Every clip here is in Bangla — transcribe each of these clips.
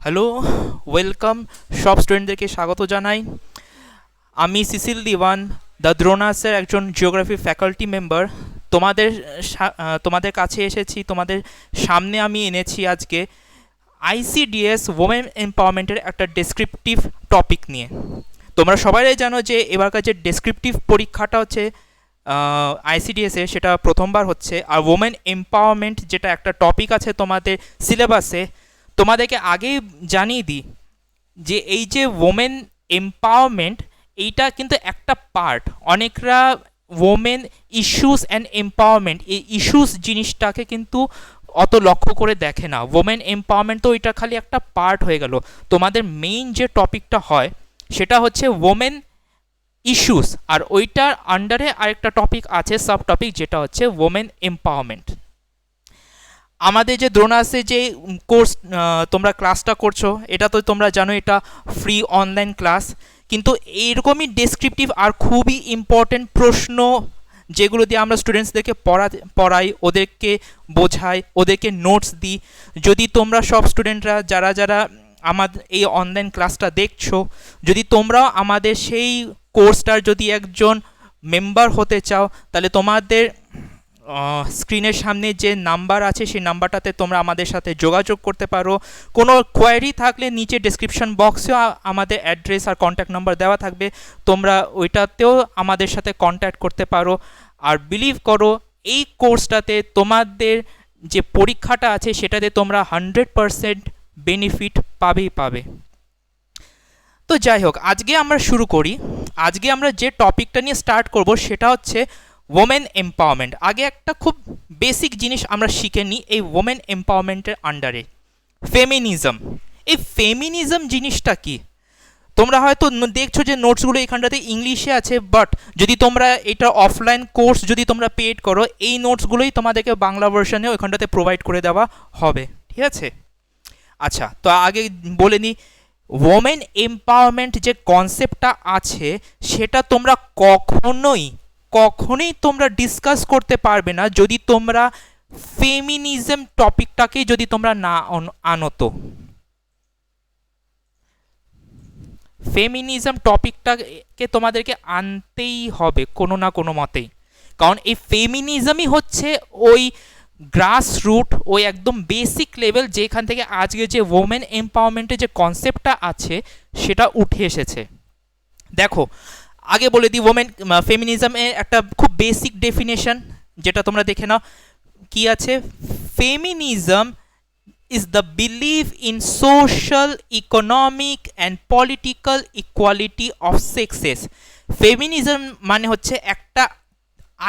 Hello, welcome. সব স্টুডেন্টদেরকে স্বাগত জানাই। আমি সিসিল দিওয়ান, দ্য দ্রোনাসের একজন জিওগ্রাফি ফ্যাকাল্টি মেম্বার। তোমাদের কাছে এসেছি, তোমাদের সামনে আমি এনেছি আজকে আইসিডিএস ওমেন এম্পাওয়ারমেন্টের একটা ডেসক্রিপটিভ টপিক নিয়ে। তোমরা সবাই জানো যে এবারকার যে ডেসক্রিপটিভ পরীক্ষাটা হচ্ছে আইসিডিএসে, সেটা প্রথমবার হচ্ছে। আর ওমেন এম্পাওয়ারমেন্ট যেটা একটা টপিক আছে তোমাদের সিলেবাসে, তোমাদেরকে আগেই জানিয়ে দিই যে এই যে ওমেন এম্পাওয়ারমেন্ট, এইটা কিন্তু একটা পার্ট। অনেকরা ওমেন ইস্যুস অ্যান্ড এম্পাওয়ারমেন্ট, এই ইস্যুস জিনিসটাকে কিন্তু অত লক্ষ্য করে দেখে না। ওমেন এম্পাওয়ারমেন্ট তো ওইটা খালি একটা পার্ট হয়ে গেল। তোমাদের মেইন যে টপিকটা হয় সেটা হচ্ছে ওমেন ইস্যুস, আর ওইটার আন্ডারে আরেকটা টপিক আছে, সাব টপিক, যেটা হচ্ছে ওমেন এম্পাওয়ারমেন্ট। আমাদের যে দ্রোনাসে যে কোর্স তোমরা ক্লাসটা করছো, এটা তো তোমরা জানো এটা ফ্রি অনলাইন ক্লাস। কিন্তু এইরকমই ডেসক্রিপটিভ আর খুবই ইম্পর্টেন্ট প্রশ্ন, যেগুলো দিয়ে আমরা স্টুডেন্টসদেরকে পড়াই, ওদেরকে বোঝাই, ওদেরকে নোটস দিই। যদি তোমরা সব স্টুডেন্টরা যারা যারা আমাদের এই অনলাইন ক্লাসটা দেখছো, যদি তোমরাও আমাদের সেই কোর্সটার যদি একজন মেম্বার হতে চাও, তাহলে তোমাদের স্ক্রিনের সামনে যে নাম্বার আছে সেই নাম্বারটাতে তোমরা আমাদের সাথে যোগাযোগ করতে পারো। কোনো কোয়ারি থাকলে নিচে ডেসক্রিপশন বক্সেও আমাদের অ্যাড্রেস আর কন্ট্যাক্ট নাম্বার দেওয়া থাকবে, তোমরা ওইটাতেও আমাদের সাথে কন্ট্যাক্ট করতে পারো। আর বিলিভ করো, এই কোর্সটাতে তোমাদের যে পরীক্ষাটা আছে সেটাতে তোমরা 100% বেনিফিট পাবে। তো যাই হোক, আজকে আমরা শুরু করি। আজকে আমরা যে টপিকটা নিয়ে স্টার্ট করব সেটা হচ্ছে ওমেন এম্পাওয়ারমেন্ট। আগে একটা খুব বেসিক জিনিস আমরা শিখে নিই এই ওমেন এম্পাওয়ারমেন্টের আন্ডারে, ফেমিনিজম। এই ফেমিনিজম জিনিসটা কি? তোমরা হয়তো দেখছো যে নোটসগুলো এখানটাতে ইংলিশে আছে, বাট যদি তোমরা এটা অফলাইন কোর্স যদি তোমরা পেড করো, এই নোটসগুলোই তোমাদেরকে বাংলা ভার্সনে ওইখানটাতে প্রোভাইড করে দেওয়া হবে, ঠিক আছে? আচ্ছা, তো আগে বলে নিই, ওমেন এম্পাওয়ারমেন্ট যে কনসেপ্টটা আছে সেটা তোমরা কখনোই তোমরা ডিসকাস করতে পারবে না যদি তোমরা ফেমিনিজম টপিকটাকে যদি তোমরা না আনো। তো ফেমিনিজম টপিকটাকে তোমাদেরকে আনতেই হবে কোনো না কোনো মতেই, কারণ এই ফেমিনিজমই হচ্ছে ওই গ্রাস রুট, ওই একদম বেসিক লেভেল যেখান থেকে আজকে যে ওমেন এম্পাওয়ারমেন্টের যে কনসেপ্টটা আছে সেটা উঠে এসেছে। দেখো, আগে বলে দিই, ওমেন ফেমিনিজমের একটা খুব বেসিক ডেফিনেশন, যেটা তোমরা দেখে নাও কি আছে। Feminism is the belief in social, economic and political equality of sexes. Feminism মানে হচ্ছে একটা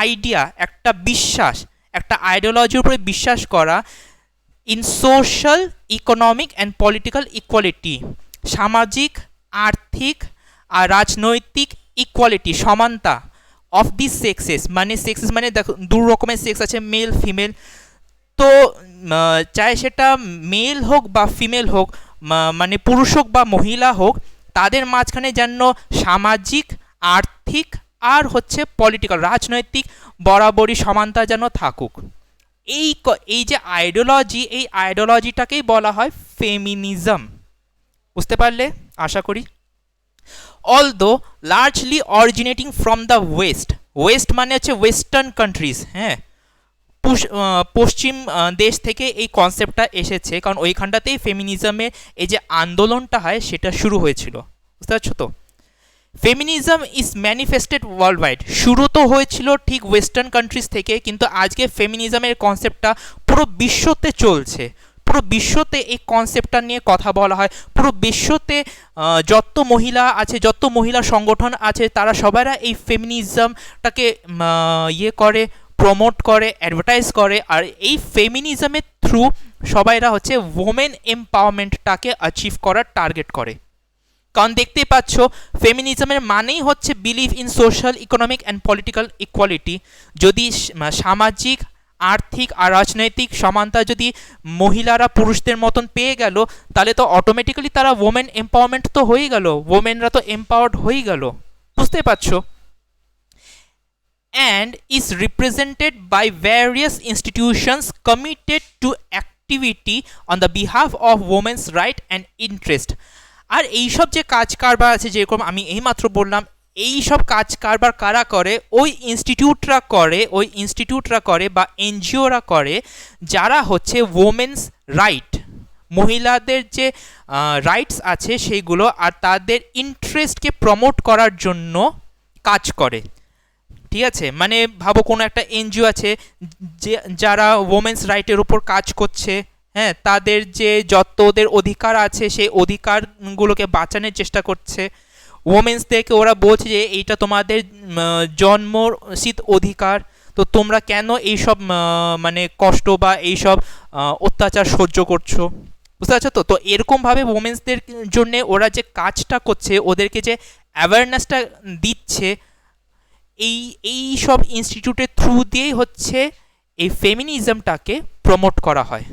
আইডিয়া, একটা বিশ্বাস, একটা আইডিওলজির উপরে বিশ্বাস করা in social, economic and political equality, সামাজিক, আর্থিক আর রাজনৈতিক ইকুয়ালিটি, সমানতা অফ দি সেক্সেস। মানে সেক্সেস মানে দেখো দু রকমের সেক্স আছে, মেল ফিমেল। তো চাই সেটা মেল হোক বা ফিমেল হোক, মানে পুরুষ হোক বা মহিলা হোক, তাদের মাঝখানে যেন সামাজিক, আর্থিক আর হচ্ছে পলিটিক্যাল, রাজনৈতিক বরাবরই সমানতা যেন থাকুক। এই যে আইডিওলজি, এই আইডিওলজিটাকেই বলা হয় ফেমিনিজম। বুঝতে পারলে আশা করি। Although largely originating from the West মানে হচ্ছে ওয়েস্টার্ন কান্ট্রিজ, হ্যাঁ, পশ্চিম দেশ থেকে এই কনসেপ্টটা এসেছে, কারণ ওইখানটাতেই ফেমিনিজমের এই যে আন্দোলনটা হয় সেটা শুরু হয়েছিল। বুঝতে পারছো তো? Feminism is manifested world wide. শুরু তো হয়েছিল ঠিক ওয়েস্টার্ন কান্ট্রিজ থেকে, কিন্তু আজকে ফেমিনিজমের কনসেপ্টটা পুরো বিশ্বতে চলছে। পুরো বিশ্বতে এই কনসেপ্টটা নিয়ে কথা বলা হয়। পুরো বিশ্বতে যত মহিলা আছে, যত মহিলা সংগঠন আছে, তারা সবাইরা এই ফেমিনিজমটাকে করে, প্রমোট করে, অ্যাডভার্টাইজ করে। আর এই ফেমিনিজমের থ্রু সবাইরা হচ্ছে ওমেন এম্পাওয়ারমেন্টটাকে অ্যাচিভ করার টার্গেট করে। কারণ দেখতেই পাচ্ছ, ফেমিনিজমের মানেই হচ্ছে believe in social, economic and political equality. যদি সামাজিক, আর্থিক আর রাজনৈতিক সমানতা যদি মহিলারা পুরুষদের মতন পেয়ে গেল, তাহলে তো অটোমেটিক্যালি তারা ওমেন এম্পাওয়ারমেন্ট তো হয়েই গেল, ওমেনরা তো এম্পাওয়ার্ড হয়েই গেল। বুঝতে পারছো? and is represented by various institutions committed to activity on the behalf of women's right and interest. আর এইসব যে কাজ কারবার আছে, যেরকম আমি এইমাত্র বললাম, এই সব কাজ কারবার কারা করে? ওই ইনস্টিটিউটরা করে বা এনজিওরা করে, যারা হচ্ছে ওমেন্স রাইট, মহিলাদের যে রাইটস আছে সেইগুলো আর তাদের ইন্টারেস্টকে প্রমোট করার জন্য কাজ করে। ঠিক আছে, মানে ভাবো কোনো একটা এনজিও আছে যে যারা ওমেন্স রাইটের উপর কাজ করছে, হ্যাঁ, তাদের যে যত ওদের অধিকার আছে সেই অধিকারগুলোকে বাঁচানোর চেষ্টা করছে। ওমেন্সদেরকে ওরা বলছে যে এইটা তোমাদের জন্মসিদ্ধ অধিকার, তো তোমরা কেন এইসব মানে কষ্ট বা এইসব অত্যাচার সহ্য করছো? বুঝতে পারছো তো? তো এরকমভাবে ওমেন্সদের জন্যে ওরা যে কাজটা করছে, ওদেরকে যে অ্যাওয়ারনেসটা দিচ্ছে, এই সব ইনস্টিটিউটের থ্রু দিয়েই হচ্ছে এই ফেমিনিজমটাকে প্রমোট করা হয়।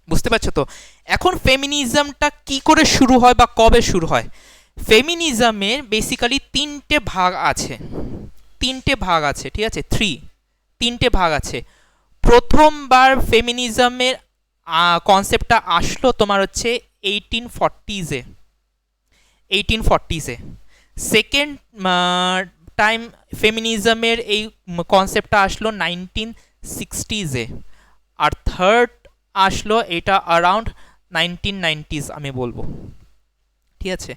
বুঝতে পারছো তো? এখন ফেমিনিজমটা কি করে শুরু হয় বা কবে শুরু হয়? ফেমিনিজমের বেসিক্যালি তিনটে ভাগ আছে, ঠিক আছে, তিনটে ভাগ আছে। প্রথমবার ফেমিনিজমের কনসেপ্টটা আসলো তোমার হচ্ছে 1840s-এ। সেকেন্ড টাইম ফেমিনিজমের এই কনসেপ্টটা আসলো 1960s-এ। আর থার্ড আসলো এটা অ্যারাউন্ড 1990s আমি বলবো। ঠিক আছে,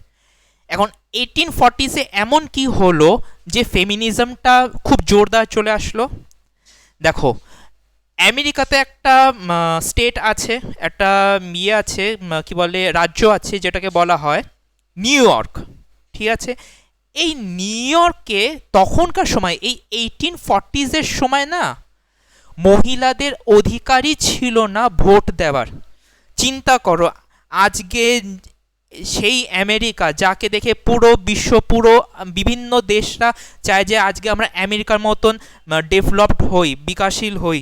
এখন 1840s-এ এমন কি হলো যে ফেমিনিজমটা খুব জোরদার চলে আসলো? দেখো, আমেরিকাতে একটা স্টেট আছে, একটা আছে, কি বলে, রাজ্য আছে, যেটাকে বলা হয় নিউ ইয়র্ক। ঠিক আছে, এই নিউ ইয়র্কে তখনকার সময় এই 1840s-এর সময় না, মহিলাদের অধিকারই ছিল না ভোট দেওয়ার। চিন্তা করো, আজকে সেই আমেরিকা যাকে দেখে পুরো বিশ্ব, পুরো বিভিন্ন দেশরা চায় যে আজকে আমরা আমেরিকার মতন ডেভেলপড হই, বিকাশশীল হই,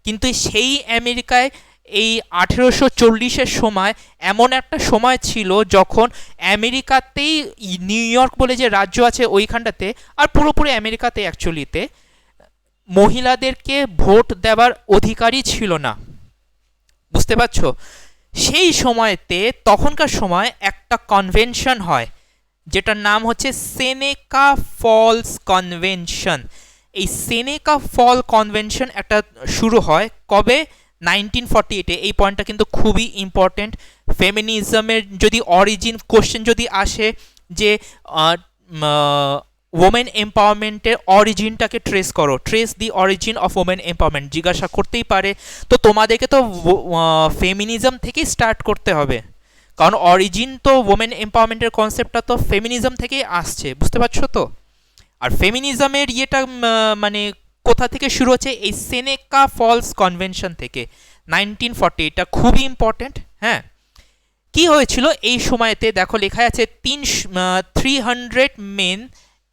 কিন্তু সেই আমেরিকায় এই 1840-এর সময় এমন একটা সময় ছিল যখন আমেরিকাতেই নিউ ইয়র্ক বলে যে রাজ্য আছে ওইখানটাতে, আর পুরোপুরি আমেরিকাতে অ্যাকচুয়ালিতে মহিলাদেরকে ভোট দেওয়ার অধিকারই ছিল না। বুঝতে পারছো? সেই সময়তে তখনকার সময় একটা কনভেনশন হয় যেটার নাম হচ্ছে সেনেকা ফলস কনভেনশন। এই সেনেকা ফল কনভেনশন একটা শুরু হয় কবে? 1948-এ। এই পয়েন্টটা কিন্তু খুবই ইম্পর্টেন্ট। ফেমিনিজমের যদি অরিজিন কোশ্চেন যদি আসে যে ওমেন এম্পাওয়ারমেন্টের অরিজিনটাকে trace the origin of women empowerment জিজ্ঞাসা করতেই পারে, তো তোমাদেরকে তো ফেমিনিজম থেকেই স্টার্ট করতে হবে, কারণ অরিজিন তো ওমেন এম্পাওয়ারমেন্টের কনসেপ্টটা তো ফেমিনিজম থেকেই আসছে। বুঝতে পারছো তো? আর ফেমিনিজমের ইয়েটা মানে কোথা থেকে শুরু হচ্ছে? এই সেনেকা ফলস কনভেনশন থেকে, 1940। এটা খুবই ইম্পর্টেন্ট। হ্যাঁ, কি হয়েছিল এই সময়তে? দেখো লেখা আছে 300 মেন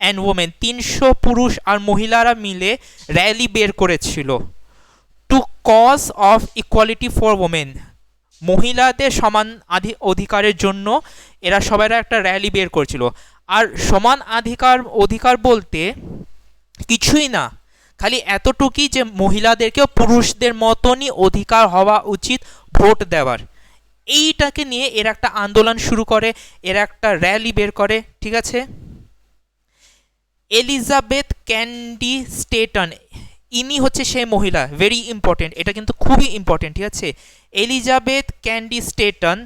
অ্যান্ড ওমেন, 300 পুরুষ আর মহিলারা মিলে র্যালি বের করেছিল to cause of equality for women, মহিলাদের সমান অধিকারের জন্য এরা সবাইরা একটা র্যালি বের করেছিল। আর সমান অধিকার বলতে কিছুই না, খালি এতটুকুই যে মহিলাদেরকেও পুরুষদের মতনই অধিকার হওয়া উচিত ভোট দেওয়ার। এইটাকে নিয়ে এরা একটা আন্দোলন শুরু করে, এরা একটা র্যালি বের করে। ঠিক আছে, এলিজাবেথ ক্যান্ডি স্টেটন, ইনি হচ্ছে সেই মহিলা, ভেরি ইম্পর্টেন্ট, এটা কিন্তু খুবই ইম্পর্টেন্ট। ঠিক আছে, এলিজাবেথ ক্যান্ডি স্টেটন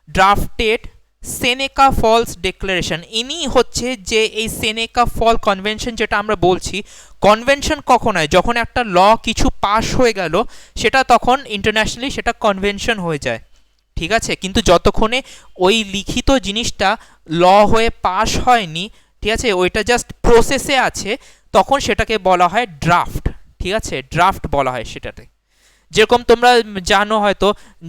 ড্রাফটেড সেনেকা ফলস ডিক্লারেশন। ইনি হচ্ছে যে এই সেনেকা ফল কনভেনশন যেটা আমরা বলছি, কনভেনশন কখন হয়? যখন একটা ল কিছু পাস হয়ে গেল, সেটা তখন ইন্টারন্যাশনালি সেটা কনভেনশন হয়ে যায়। ঠিক আছে, কিন্তু যতক্ষণে ওই লিখিত জিনিসটা ল হয়ে পাস হয়নি, ঠিক আছে, ওইটা জাস্ট প্রসেসে আছে, তখন সেটাকে বলা হয় ড্রাফট। ঠিক আছে, ড্রাফট বলা হয় সেটাতে। যেরকম তোমরা জানো হয়তো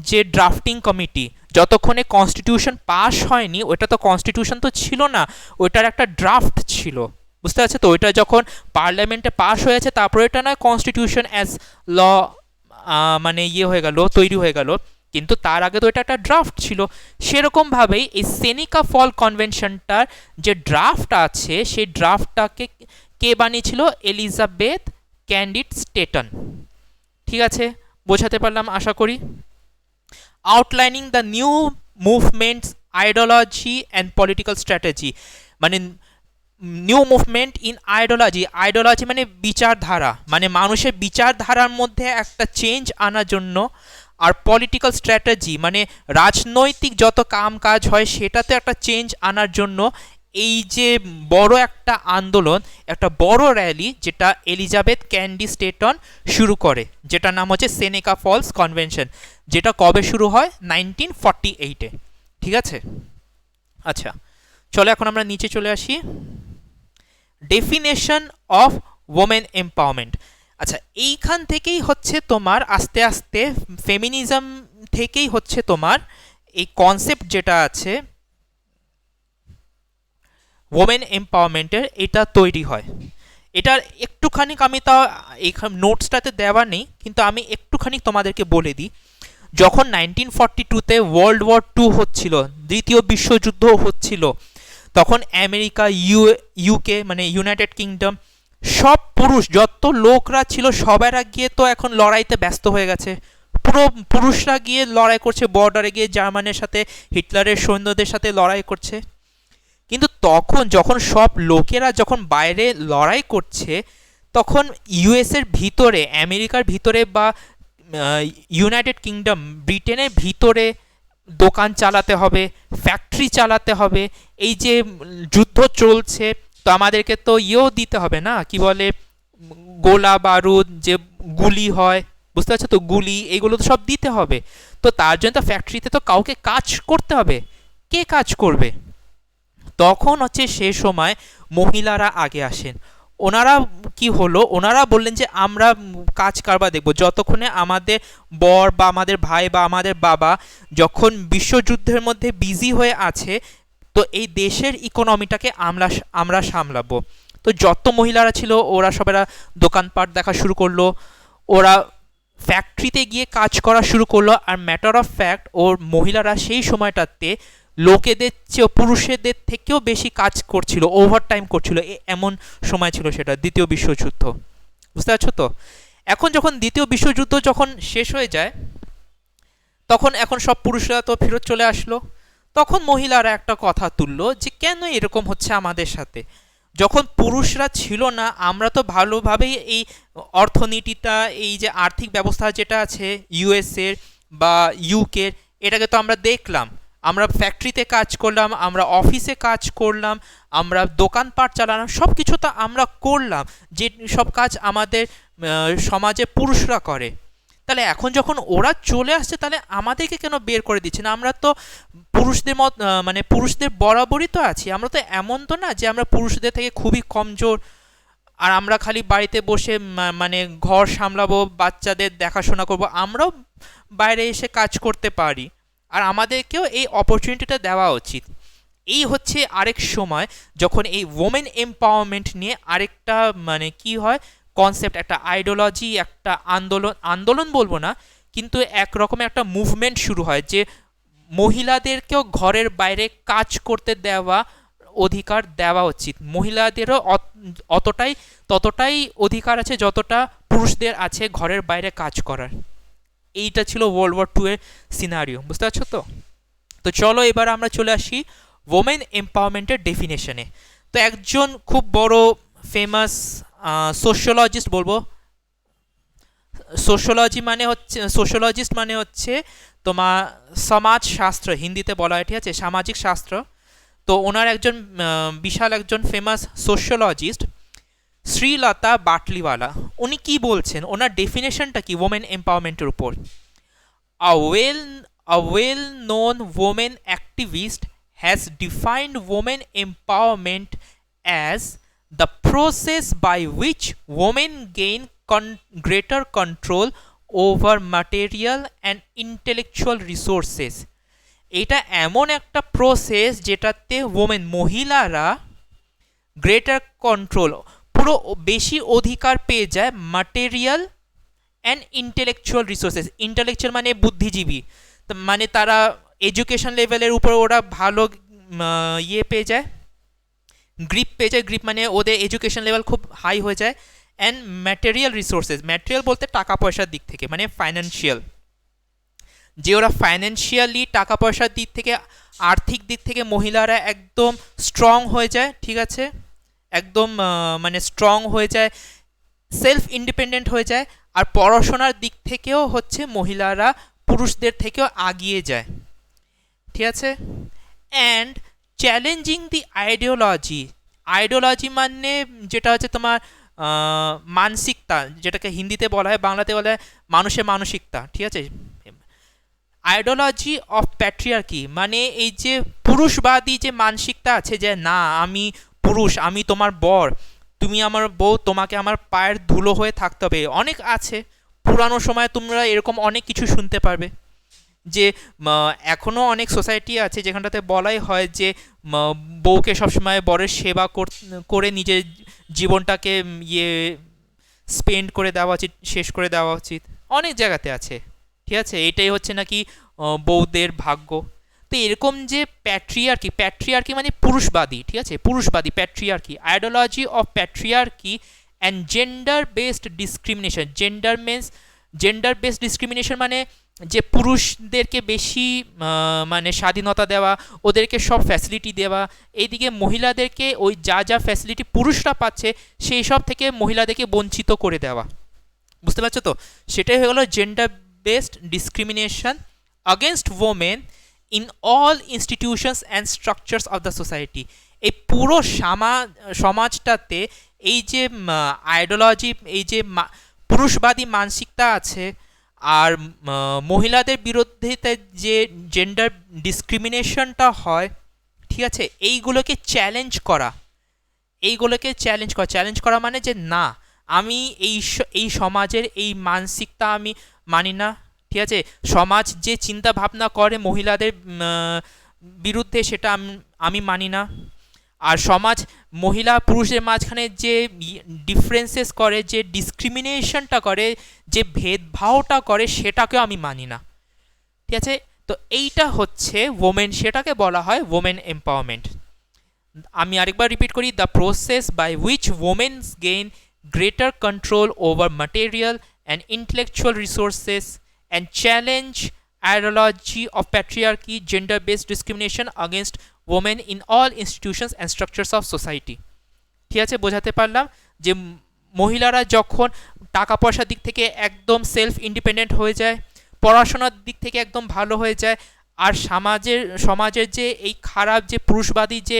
যে ড্রাফটিং কমিটি, যতক্ষণে কনস্টিটিউশন পাস হয়নি, ওইটা তো কনস্টিটিউশন তো ছিল না, ওইটার একটা ড্রাফট ছিল। বুঝতে পারছো তো? ওইটা যখন পার্লামেন্টে পাস হয়েছে, তারপরে এটা নয় কনস্টিটিউশন অ্যাজ ল মানে হয়ে গেল, তৈরি হয়ে গেল, কিন্তু তার আগে তো এটা একটা ড্রাফট ছিল। সেরকমভাবেই এই সেনিকা ফল কনভেনশনটার যে ড্রাফট আছে, সেই ড্রাফটটাকে কে বানিয়েছিল? Elizabeth Cady Stanton. ঠিক আছে, বোঝাতে পারলাম আশা করি। Outlining the new movements ideology and political strategy, মানে new movement in ideology, ideology মানে বিচারধারা, মানে মানুষের বিচারধারার মধ্যে একটা চেঞ্জ আনার জন্য। আর পলিটিক্যাল স্ট্র্যাটেজি মানে রাজনৈতিক যত কাম কাজ হয় সেটাতে একটা চেঞ্জ আনার জন্য এই যে বড় একটা আন্দোলন, একটা বড় র্যালি যেটা এলিজাবেথ ক্যান্ডি স্টেটন শুরু করে, যেটার নাম হচ্ছে সেনেকা ফলস কনভেনশন, যেটা কবে শুরু হয় 1948-এ। ঠিক আছে, আচ্ছা চলো এখন আমরা নিচে চলে আসি। Definition of women empowerment. আচ্ছা এইখান থেকেই হচ্ছে তোমার আস্তে আস্তে ফেমিনিজম থেকেই হচ্ছে তোমার এই কনসেপ্ট যেটা আছে ওমেন এম্পাওয়ারমেন্টের, এটা তৈরি হয়। এটার একটুখানি আমি তা এই নোটসটাতে দেওয়া নেই, কিন্তু আমি একটুখানি তোমাদেরকে বলে দিই। যখন 1942-তে ওয়ার্ল্ড ওয়ার 2 হচ্ছিল, দ্বিতীয় বিশ্বযুদ্ধ হচ্ছিল, তখন আমেরিকা, ইউকে মানে ইউনাইটেড কিংডম, সব পুরুষ যত লোকরা ছিল সবাইরা গিয়ে তো এখন লড়াইতে ব্যস্ত হয়ে গেছে। পুরো পুরুষরা গিয়ে লড়াই করছে, বর্ডারে গিয়ে জার্মানির সাথে, হিটলারের সৈন্যদের সাথে লড়াই করছে। কিন্তু তখন যখন সব লোকেরা যখন বাইরে লড়াই করছে, তখন ইউএসের ভিতরে, আমেরিকার ভিতরে বা ইউনাইটেড কিংডম ব্রিটেনের ভিতরে দোকান চালাতে হবে, ফ্যাক্টরি চালাতে হবে। এই যে যুদ্ধ চলছে, তো আমাদেরকে তো ইয়েও দিতে হবে না, কি বলে, গোলা বারুদ, যে গুলি হয়, বুঝতে পারছো তো, গুলি, এগুলো তো সব দিতে হবে। তো তার জন্য তো ফ্যাক্টরিতে তো কাউকে কাজ করতে হবে। কে কাজ করবে? তখন হচ্ছে সে সময় মহিলারা আগে আসেন। ওনারা কি হলো, ওনারা বললেন যে আমরা কাজ কারবার দেখব, যতক্ষণে আমাদের বর বা আমাদের ভাই বা আমাদের বাবা যখন বিশ্বযুদ্ধের মধ্যে বিজি হয়ে আছে, তো এই দেশের ইকোনমিটাকে আমরা সামলাবো। তো যত মহিলারা ছিল ওরা সবেরা দোকানপাট দেখা শুরু করলো, ওরা ফ্যাক্টরিতে গিয়ে কাজ করা শুরু করলো। আর ম্যাটার অফ ফ্যাক্ট, ওর মহিলারা সেই সময়টাতে লোকেদের চেয়ে, পুরুষদের থেকেও বেশি কাজ করছিল, ওভার টাইম করছিল। এমন সময় ছিল সেটা, দ্বিতীয় বিশ্বযুদ্ধ, বুঝতে পারছো তো। এখন যখন দ্বিতীয় বিশ্বযুদ্ধ যখন শেষ হয়ে যায়, তখন এখন সব পুরুষরা তো ফেরত চলে আসলো। তখন মহিলারা একটা কথা তুললো যে কেন এরকম হচ্ছে আমাদের সাথে, যখন পুরুষরা ছিল না আমরা তো ভালোভাবেই এই অর্থনীতিটা, এই যে আর্থিক ব্যবস্থা যেটা আছে ইউএসের বা ইউকের, এটাকে তো আমরা দেখলাম। আমরা ফ্যাক্টরিতে কাজ করলাম, আমরা অফিসে কাজ করলাম, আমরা দোকানপাট চালালাম, সব কিছু তো আমরা করলাম, যে সব কাজ আমাদের সমাজে পুরুষরা করে। তাহলে এখন যখন ওরা চলে আসছে, তাহলে আমাদেরকে কেন বের করে দিচ্ছে না? আমরা তো পুরুষদের মত, মানে পুরুষদের বরাবরই তো আছি। আমরা তো এমন তো না যে আমরা পুরুষদের থেকে খুবই কমজোর, আর আমরা খালি বাড়িতে বসে মানে ঘর সামলাবো, বাচ্চাদের দেখাশোনা করব। আমরাও বাইরে এসে কাজ করতে পারি, আর আমাদেরকেও এই অপরচুনিটিটা দেওয়া উচিত। এই হচ্ছে আরেক সময় যখন এই ওমেন এম্পাওয়ারমেন্ট নিয়ে আরেকটা মানে কি হয়, কনসেপ্ট, একটা আইডিওলজি, একটা আন্দোলন, আন্দোলন বলবো না, কিন্তু একরকমের একটা মুভমেন্ট শুরু হয় যে মহিলাদেরকেও ঘরের বাইরে কাজ করতে দেওয়া অধিকার দেওয়া উচিত। মহিলাদেরও অতটাই ততটাই অধিকার আছে যতটা পুরুষদের আছে ঘরের বাইরে কাজ করার। এইটা ছিল ওয়ার্ল্ড ওয়ার 2 এর সিনারিও, বুঝতে পারছো তো। তো চলো এবার আমরা চলে আসি ওমেন এম্পাওয়ারমেন্টের ডেফিনেশনে। তো একজন খুব বড় ফেমাস সোশিওলজিস্ট বলবো, সোশিওলজিস্ট মানে হচ্ছে তোমার সমাজশাস্ত্র, হিন্দিতে বলা হয়, ঠিক আছে, সামাজিক শাস্ত্র। তো ওনার একজন বিশাল একজন ফেমাস সোশিওলজিস্ট শ্রীলতা বাটলিওয়ালা, উনি কি বলছেন, ওনার ডেফিনেশনটা কি ওমেন এম্পাওয়ারমেন্টের উপর? A well-known woman activist has defined women empowerment as the process by which women gain greater control over material and intellectual resources. এটা এমন একটা প্রসেস যেটাতে মহিলারা গ্রেটার কন্ট্রোল, পুরো বেশি অধিকার পেয়ে যায় material and intellectual resources. Intellectual মানে বুদ্ধিজীবী, মানে তারা এডুকেশন লেভেলের উপর ওরা ভালো ইয়ে পেয়ে যায়, গ্রিপ পেয়ে যায়। গ্রিপ মানে ওদের এডুকেশন লেভেল খুব হাই হয়ে যায়। অ্যান্ড ম্যাটেরিয়াল রিসোর্সেস, ম্যাটেরিয়াল বলতে টাকা পয়সার দিক থেকে, মানে ফাইন্যান্সিয়াল, যে ওরা ফাইন্যান্সিয়ালি টাকা পয়সার দিক থেকে, আর্থিক দিক থেকে মহিলারা একদম স্ট্রং হয়ে যায়, ঠিক আছে, একদম মানে স্ট্রং হয়ে যায়, সেলফ ইন্ডিপেন্ডেন্ট হয়ে যায়। আর পড়াশোনার দিক থেকেও হচ্ছে মহিলারা পুরুষদের থেকেও আগিয়ে যায়, ঠিক আছে। And challenging the ideology, ideology মানে যেটা হচ্ছে তোমার মানসিকতা, যেটাকে হিন্দিতে বলা হয়, বাংলাতে বলা হয় মানুষের মানসিকতা, ঠিক আছে। আইডিওলজি অফ প্যাট্রিয়ার্কি মানে এই যে পুরুষবাদী যে মানসিকতা আছে, যে না আমি পুরুষ, আমি তোমার বর, তুমি আমার বউ, তোমাকে আমার পায়ের ধুলো হয়ে থাকতে হবে, অনেক আছে। পুরানো সময় তোমরা এরকম অনেক কিছু শুনতে পারবে, যে এখনও অনেক সোসাইটি আছে যেখানটাতে বলাই হয় যে বউকে সবসময় বরের সেবা করে নিজের জীবনটাকে ইয়ে স্পেন্ড করে দেওয়া উচিত, শেষ করে দেওয়া উচিত, অনেক জায়গাতে আছে, ঠিক আছে। এটাই হচ্ছে নাকি বউদের ভাগ্য। তো এরকম যে প্যাট্রিয়ার্কি, প্যাট্রিয়ার্কি মানে পুরুষবাদী, ঠিক আছে, পুরুষবাদী patriarchy, ideology of patriarchy and gender based discrimination, gender based discrimination মানে যে পুরুষদেরকে বেশি মানে স্বাধীনতা দেওয়া, ওদেরকে সব ফ্যাসিলিটি দেওয়া, এইদিকে মহিলাদেরকে ওই যা যা ফ্যাসিলিটি পুরুষরা পাচ্ছে সেই সব থেকে মহিলাদেরকে বঞ্চিত করে দেওয়া, বুঝতে পারছো তো। সেটাই হয়ে গেলো gender based discrimination against women in all institutions and structures of the society. এই পুরো সমাজটাতে এই যে আইডিওলজি, এই যে পুরুষবাদী মানসিকতা আছে, আর মহিলাদের বিরুদ্ধে যে জেন্ডার ডিসক্রিমিনেশনটা হয়, ঠিক আছে, এইগুলোকে চ্যালেঞ্জ করা, চ্যালেঞ্জ করা মানে যে না আমি এই সমাজের এই মানসিকতা আমি মানি না, ঠিক আছে। সমাজ যে চিন্তা ভাবনা করে মহিলাদের বিরুদ্ধে সেটা আমি মানি না। আর সমাজ মহিলা পুরুষের মাঝখানে যে ডিফারেন্সেস করে, যে ডিসক্রিমিনেশনটা করে, যে ভেদভাবটা করে, সেটাকেও আমি মানি না, ঠিক আছে। তো এইটা হচ্ছে ওমেন, সেটাকে বলা হয় ওমেন এম্পাওয়ারমেন্ট। আমি আরেকবার রিপিট করি, the process by which womens gain greater control over material and intellectual resources and challenge ideology of patriarchy, gender based discrimination against women in all institutions and structures of society, ঠিক আছে। বোঝাতে পারলাম যে মহিলারা যখন টাকা পয়সার দিক থেকে একদম সেলফ ইন্ডিপেন্ডেন্ট হয়ে যায়, পড়াশোনার দিক থেকে একদম ভালো হয়ে যায়, আর সমাজের যে এই খারাপ যে পুরুষবাদী যে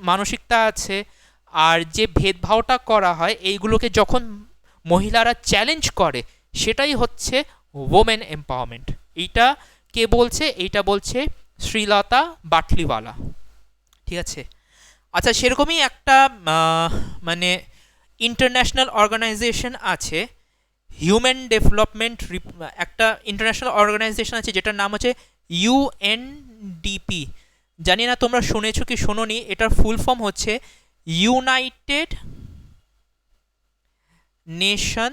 মানসিকতা আছে আর যে ভেদভাবটা করা হয়, এইগুলোকে যখন মহিলারা চ্যালেঞ্জ করে, সেটাই হচ্ছে ওমেন এম্পাওয়ারমেন্ট। এইটা কে বলছে? এইটা বলছে শ্রীলতা বাটলিওয়ালা, ঠিক আছে। আচ্ছা, সেরকমই একটা মানে ইন্টারন্যাশনাল অর্গানাইজেশন আছে, হিউম্যান ডেভেলপমেন্ট, একটা ইন্টারন্যাশনাল অর্গানাইজেশন আছে যেটার নাম হচ্ছে ইউএনডিপি। জানি না তোমরা শুনেছো কি শোনোনি, এটার ফুল ফর্ম হচ্ছে ইউনাইটেড নেশন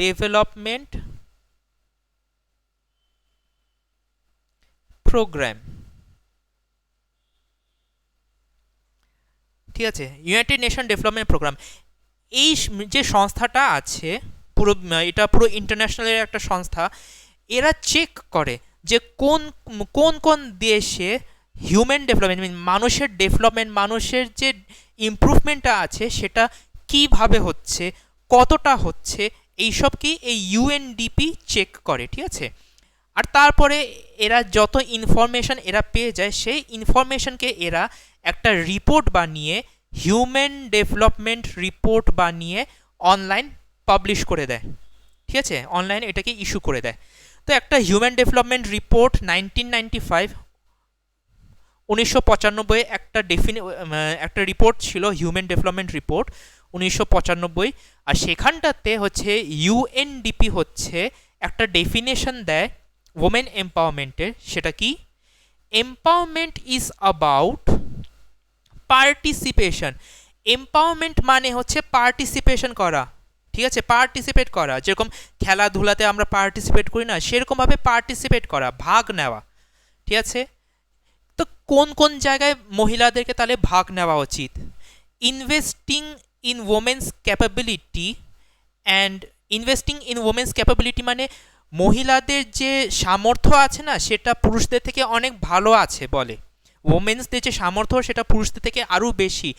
ডেভেলপমেন্ট প্রোগ্রাম, ঠিক আছে, ইউনাইটেড নেশন ডেভেলপমেন্ট প্রোগ্রাম। এই যে সংস্থাটা আছে, পুরো এটা পুরো ইন্টারন্যাশনালের একটা সংস্থা। এরা চেক করে যে কোন কোন কোন দেশে হিউম্যান ডেভেলপমেন্ট, মানুষের ডেভেলপমেন্ট, মানুষের যে ইমপ্রুভমেন্টটা আছে সেটা কিভাবে হচ্ছে, কতটা হচ্ছে, এইসব কি এই ইউএনডিপি চেক করে, ঠিক আছে। আর তারপরে এরা যত ইনফরমেশন এরা পেয়ে যায়, সেই ইনফরমেশনকে এরা একটা রিপোর্ট বানিয়ে, হিউম্যান ডেভেলপমেন্ট রিপোর্ট বানিয়ে অনলাইন পাবলিশ করে দেয়, ঠিক আছে, অনলাইনে এটাকে ইস্যু করে দেয়। তো একটা হিউম্যান ডেভেলপমেন্ট রিপোর্ট 1995 একটা রিপোর্ট ছিল, হিউম্যান ডেভেলপমেন্ট রিপোর্ট 1995। আর সেখানটাতে হচ্ছে ইউএনডিপি হচ্ছে একটা ডেফিনেশন দেয় ওমেন এম্পাওয়ারমেন্টের। সেটা কি? Empowerment is about participation. Empowerment মানে হচ্ছে পার্টিসিপেশন করা, ঠিক আছে, পার্টিসিপেট করা। যেরকম খেলাধুলাতে আমরা পার্টিসিপেট করি না, সেরকমভাবে পার্টিসিপেট করা, ভাগ নেওয়া, ঠিক আছে। তো কোন কোন জায়গায় মহিলাদেরকে তাহলে ভাগ নেওয়া উচিত? Investing in women's capability and investing in women's capability মানে মহিলাদের যে সামর্থ্য আছে না সেটা পুরুষদের থেকে অনেক ভালো আছে বলে। ওমেন্সদের যে সামর্থ্য সেটা পুরুষদের থেকে আরও বেশি,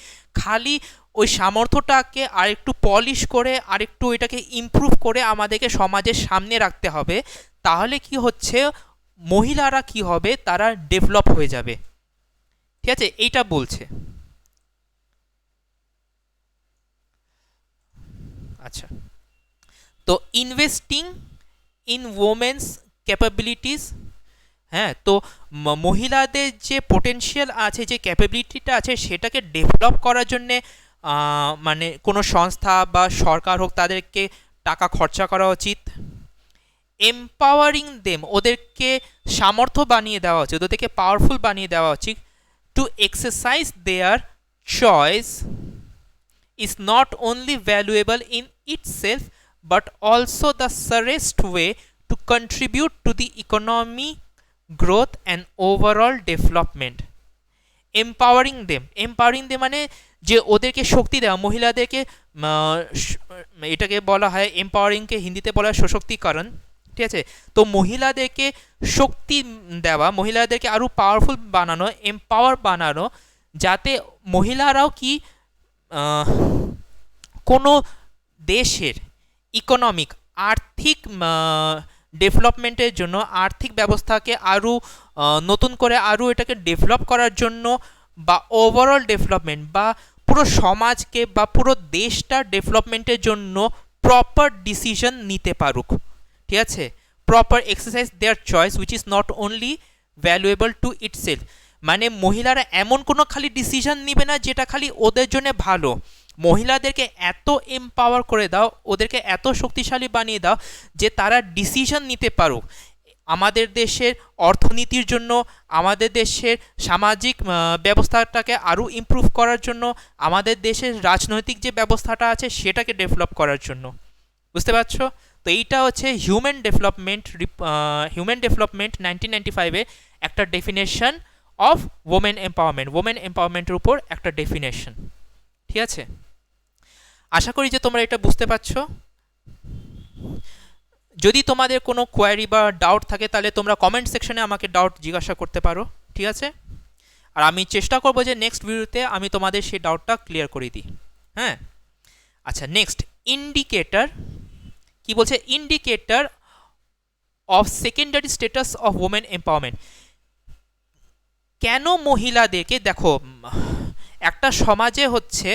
খালি ওই সামর্থ্যটাকে আরেকটু পলিশ করে আরেকটু এটাকে ইমপ্রুভ করে আমাদেরকে সমাজের সামনে রাখতে হবে, তাহলে কি হচ্ছে মহিলারা কি হবে, তারা ডেভেলপ হয়ে যাবে। ঠিক আছে, এইটা বলছে। আচ্ছা, তো ইনভেস্টিং ইন ওমেন্স ক্যাপাবিলিটিস, হ্যাঁ, তো মহিলাদের যে পোটেনশিয়াল আছে, যে ক্যাপাবিলিটিটা আছে সেটাকে ডেভেলপ করার জন্যে মানে কোনো সংস্থা বা সরকার হোক তাদেরকে টাকা খরচা করা উচিত। এম্পাওয়ারিং দেম, ওদেরকে সামর্থ্য বানিয়ে দেওয়া উচিত, ওদেরকে পাওয়ারফুল বানিয়ে দেওয়া উচিত। To exercise their choice is not only valuable in itself but also the surest way to contribute to the economy growth and overall development. Empowering them মানে যে ওদেরকে শক্তি দেওয়া, মহিলাদেরকে এটাকে বলা হয় এম্পাওয়ারিংকে হিন্দিতে বলা হয় সশক্তিকরণ। ঠিক আছে, তো মহিলাদেরকে শক্তি দেওয়া, মহিলাদেরকে আরও পাওয়ারফুল বানানো, এম্পাওয়ার বানানো, যাতে মহিলারাও কি কোনো দেশের ইকোনমিক আর্থিক ডেভেলপমেন্টের জন্য, আর্থিক ব্যবস্থাকে আরও নতুন করে আরও এটাকে ডেভেলপ করার জন্য, বা ওভারঅল ডেভেলপমেন্ট বা পুরো সমাজকে বা পুরো দেশটার ডেভেলপমেন্টের জন্য প্রপার ডিসিশন নিতে পারুক। ঠিক আছে, proper exercise their choice which is not only valuable to itself, মানে মহিলারা এমন কোনো খালি ডিসিশন নিবে না যেটা খালি ওদের জন্য ভালো। মহিলাদেরকে এত এম্পাওয়ার করে দাও, ওদেরকে এত শক্তিশালী বানিয়ে দাও যে তারা ডিসিশন নিতে পারুক আমাদের দেশের অর্থনীতির জন্য, আমাদের দেশের সামাজিক ব্যবস্থাটাকে আরও ইমপ্রুভ করার জন্য, আমাদের দেশের রাজনৈতিক যে ব্যবস্থাটা আছে সেটাকে ডেভেলপ করার জন্য। বুঝতে পারছো? তো এইটা হচ্ছে হিউম্যান ডেভেলপমেন্ট 1995-এ একটা ডেফিনেশন অফ ওমেন এম্পাওয়ারমেন্টের উপর একটা ডেফিনেশন। ঠিক আছে, আশা করি যে তোমরা এটা বুঝতে পারছো। যদি তোমাদের কোনো কোয়ারি বা ডাউট থাকে তাহলে তোমরা কমেন্ট সেকশনে আমাকে ডাউট জিজ্ঞাসা করতে পারো। ঠিক আছে, আর আমি চেষ্টা করবো যে নেক্সট ভিডিওতে আমি তোমাদের সেই ডাউটটা ক্লিয়ার করে দিই। হ্যাঁ, আচ্ছা, নেক্সট ইন্ডিকেটর কি বলছে, indicator of secondary status of women empowerment. কেন মহিলাদেরকে, দেখো একটা সমাজে হচ্ছে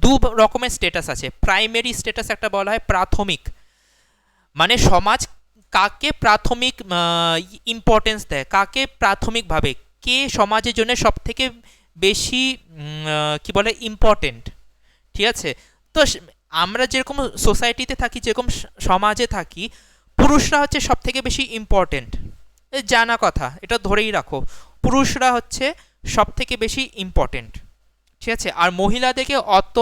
দু রকমের স্ট্যাটাস আছে। প্রাইমারি স্ট্যাটাস একটা বলা হয় প্রাথমিক, মানে সমাজ কাকে প্রাথমিক ইম্পর্টেন্স দেয়, কাকে প্রাথমিকভাবে, কে সমাজের জন্য সব থেকে বেশি কি বলে ইম্পর্টেন্ট। ঠিক আছে, তো আমরা যেরকম সোসাইটিতে থাকি, যেরকম সমাজে থাকি, পুরুষরা হচ্ছে সব থেকে বেশি ইম্পর্টেন্ট, জানা কথা, এটা ধরেই রাখো, পুরুষরা হচ্ছে সব থেকে বেশি ইম্পর্টেন্ট। ঠিক আছে, আর মহিলাদেরকে অত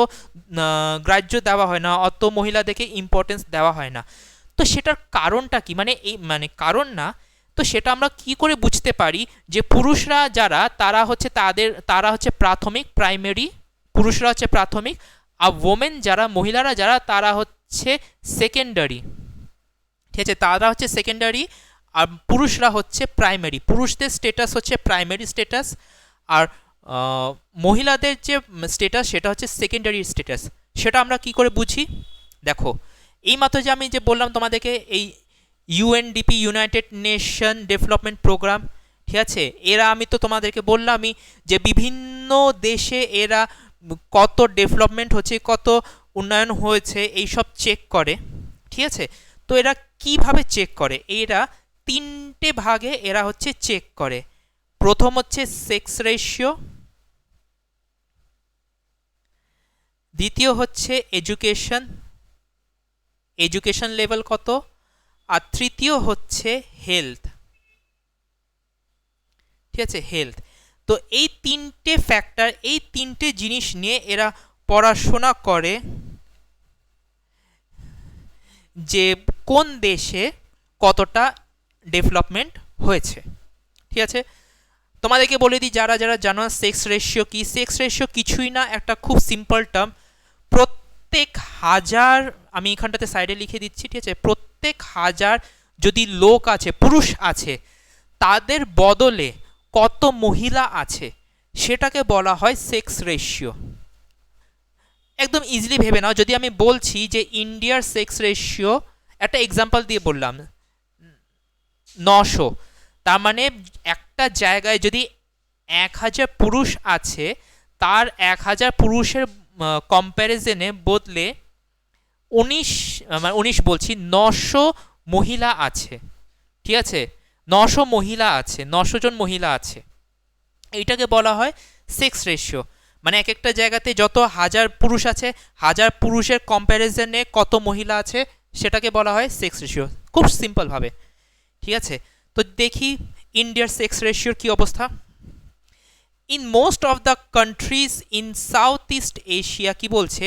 গ্রাহ্য দেওয়া হয় না, অত মহিলাদেরকে ইম্পর্টেন্স দেওয়া হয় না। তো সেটার কারণটা কি, মানে এই মানে কারণ না, তো সেটা আমরা কি করে বুঝতে পারি যে পুরুষরা যারা তারা হচ্ছে প্রাথমিক, প্রাইমারি, পুরুষরা হচ্ছে প্রাথমিক, আর ওমেন যারা, মহিলারা যারা, তারা হচ্ছে সেকেন্ডারি। ঠিক আছে, তারা হচ্ছে সেকেন্ডারি আর পুরুষরা হচ্ছে প্রাইমারি। পুরুষদের স্ট্যাটাস হচ্ছে প্রাইমারি স্ট্যাটাস, আর মহিলাদের যে স্ট্যাটাস সেটা হচ্ছে সেকেন্ডারি স্ট্যাটাস। সেটা আমরা কি করে বুঝি, দেখো এইমাত্র যে আমি যে বললাম তোমাদেরকে, এই UNDP, United Nation Development Programme, ঠিক আছে, এরা, আমি তো তোমাদেরকে বললামই যে বিভিন্ন দেশে এরা কত ডেভেলপমেন্ট হচ্ছে, কত উন্নয়ন হয়েছে, এইসব চেক করে। ঠিক আছে, তো এরা কিভাবে চেক করে, এরা তিনটে ভাগে এরা হচ্ছে চেক করে। প্রথম হচ্ছে সেক্স রেশিও, দ্বিতীয় হচ্ছে এডুকেশন লেভেল কত, আর তৃতীয় হচ্ছে হেলথ। ঠিক আছে, হেলথ। তো এই তিনটে ফ্যাক্টর, এই তিনটে জিনিস নিয়ে এরা পড়াশোনা করে যে কোন দেশে কতটা ডেভেলপমেন্ট হয়েছে। ঠিক আছে, তোমাদেরকে বলে দিই, যারা যারা জানো সেক্স রেশিও কি, সেক্স রেশিও কিছুই না, একটা খুব সিম্পল টার্ম। প্রত্যেক হাজার, আমি এখানটাতে সাইডে লিখে দিচ্ছি, ঠিক আছে, প্রত্যেক হাজার যদি লোক আছে, পুরুষ আছে, তাদের বদলে কত মহিলা আছে সেটাকে বলা হয় সেক্স রেশিও। একদম ইজিলি ভেবে নাও, যদি আমি বলছি যে ইন্ডিয়ার সেক্স রেশিও, একটা এক্সাম্পল দিয়ে বললাম 900, তার মানে একটা জায়গায় যদি 1000 পুরুষ আছে, তার 1000 পুরুষের কম্প্যারিজনে বদলে 19 বলছি 900 মহিলা আছে, ঠিক আছে, 900 মহিলা আছে, 900 জন মহিলা আছে, এইটাকে বলা হয় সেক্স রেশিও। মানে এক একটা জায়গাতে যত হাজার পুরুষ আছে, হাজার পুরুষের কম্প্যারিজনে কত মহিলা আছে, সেটাকে বলা হয় সেক্স রেশিও, খুব সিম্পলভাবে, ঠিক আছে। তো দেখি ইন্ডিয়ার সেক্স রেশিওর কি অবস্থা। In most of the countries in South East Asia, কি বলছে,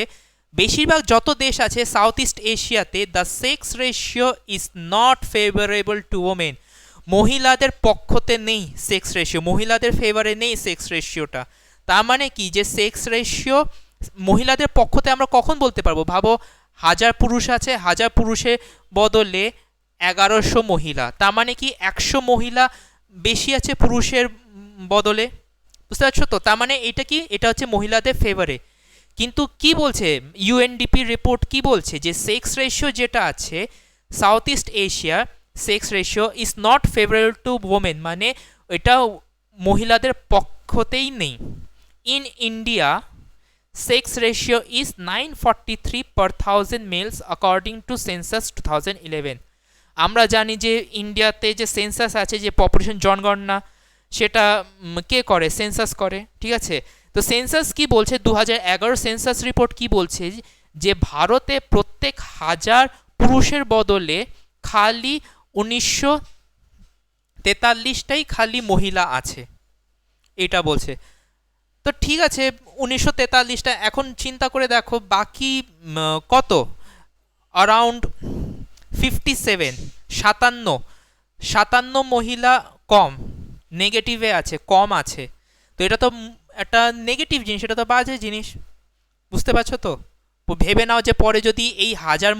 বেশিরভাগ যত দেশ আছে সাউথ ইস্ট এশিয়াতে, the sex ratio is not favourable to women, মহিলাদের পক্ষতে নেই সেক্স রেশিও, মহিলাদের ফেভারে নেই সেক্স রেশিওটা। তার মানে কি, যে সেক্স রেশিও মহিলাদের পক্ষতে আমরা কখন বলতে পারবো, ভাবো 1000 পুরুষ আছে, 1000 পুরুষের বদলে 1100 মহিলা, তার মানে কি 100 মহিলা বেশি আছে পুরুষের বদলে, বুঝতে পারছো তো। তার মানে এটা কি, এটা হচ্ছে মহিলাদের ফেভারে। কিন্তু কি বলছে ইউএনডিপি রিপোর্ট, কি বলছে, যে সেক্স রেশিও যেটা আছে South East Asia, sex ratio is not favourable to women, মানে এটা মহিলাদের পক্ষতেই নেই। In India sex ratio is 943 per 1000 males according to census 2011। আমরা জানি যে ইন্ডিয়াতে যে সেন্সাস আছে, যে পপুলেশন জনগণনা, সেটা কে করে, সেন্সাস করে, ঠিক আছে। তো সেন্সাস কি বলছে, 2011 সেন্সাস রিপোর্ট কি বলছে, যে ভারতে প্রত্যেক হাজার পুরুষের বদলে খালি 1943টাই খালি মহিলা আছে, এটা বলছে। তো ঠিক আছে, 1943টা, এখন চিন্তা করে দেখো বাকি কত, অ্যারাউন্ড 57, 57 মহিলা কম, নেগেটিভে আছে, কম আছে। তো এটা তো একটা নেগেটিভ জিনিস, এটা তো বাজে জিনিস, বুঝতে পারছো তো। ভেবে নাও যে পরে যদি এই হাজার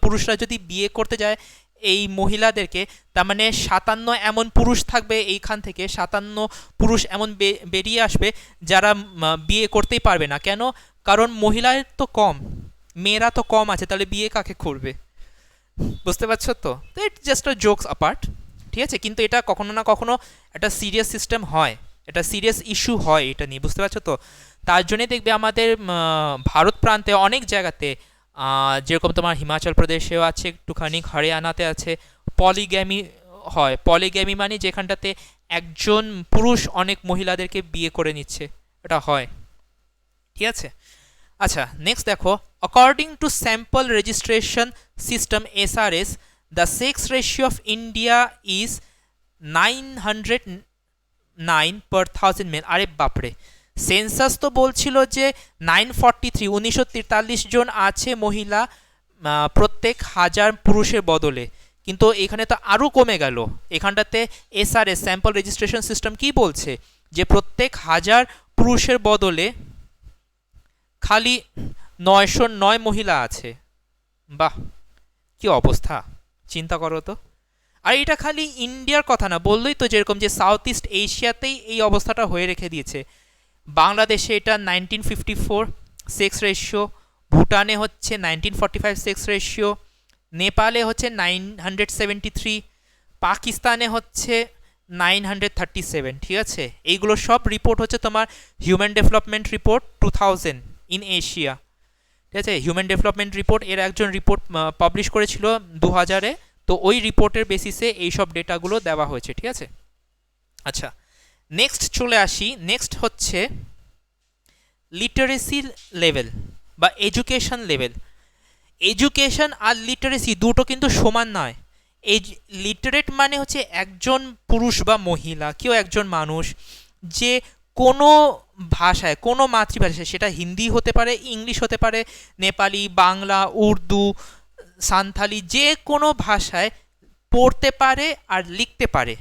পুরুষরা যদি বিয়ে করতে যায় এই মহিলাদেরকে, তার মানে 57 এমন পুরুষ থাকবে, এইখান থেকে 57 পুরুষ এমন বেরিয়ে আসবে যারা বিয়ে করতেই পারবে না। কেন? কারণ মহিলা তো কম, মেয়েরা তো কম আছে, তাহলে বিয়ে কাকে করবে, বুঝতে পারছো তো। তো it's just a jokes apart, ঠিক আছে, কিন্তু এটা কখনো না কখনো একটা সিরিয়াস সিস্টেম হয়, এটা সিরিয়াস ইস্যু হয় এটা নিয়ে, বুঝতে পারছো তো। তার জন্যই দেখবে আমাদের ভারত প্রান্তে অনেক জায়গাতে, যেরকম তোমার হিমাচল প্রদেশেও আছে, একটুখানি হরিয়ানাতে আছে, পলিগ্যামি হয়। পলিগ্যামি মানে যেখানটাতে একজন পুরুষ অনেক মহিলাদেরকে বিয়ে করে নিচ্ছে, এটা হয়, ঠিক আছে। আচ্ছা, নেক্সট দেখো, according to sample registration system SRS, the sex ratio of India is 909 per 1000 male. আরে বাপরে, সেন্সাস তো বলছিল যে 943, 1943 জন আছে মহিলা প্রত্যেক হাজার পুরুষের বদলে, কিন্তু এখানে তো আরও কমে গেল। এখানটাতে এসআরএস স্যাম্পল রেজিস্ট্রেশন সিস্টেম কি বলছে, যে প্রত্যেক হাজার পুরুষের বদলে খালি 909 মহিলা আছে। বাহ, কি অবস্থা, চিন্তা করো তো। আর এটা খালি ইন্ডিয়ার কথা না, বললোই তো যেরকম যে সাউথ ইস্ট এশিয়াতেই এই অবস্থাটা হয়ে রেখে দিয়েছে। বাংলাদেশে এটা 1954 সেক্স রেশিও, ভুটানে হচ্ছে 1945 সেক্স রেশিও, নেপালে হচ্ছে 973, পাকিস্তানে হচ্ছে 937, ঠিক আছে। এইগুলো সব রিপোর্ট হচ্ছে তোমার human development report 2000 in Asia, ঠিক আছে। হিউম্যান ডেভেলপমেন্ট রিপোর্ট এর একজন রিপোর্ট পাবলিশ করেছিল 2000-এ, তো ওই রিপোর্টের বেসিসে এইসব ডেটাগুলো দেওয়া হয়েছে, ঠিক আছে। আচ্ছা, নেক্সট চলে আসি। নেক্সট হচ্ছে লিটারেসি লেভেল বা এডুকেশন লেভেল। এডুকেশন আর লিটারেসি দুটো কিন্তু সমান নয়। লিটারেট মানে হচ্ছে একজন পুরুষ বা মহিলা, কেউ একজন মানুষ যে কোনো ভাষায়, কোনো মাতৃভাষায়, সেটা হিন্দি হতে পারে, ইংলিশ হতে পারে, নেপালি, বাংলা, উর্দু, সান্থালি, যে কোনো ভাষায় পড়তে পারে আর লিখতে পারে,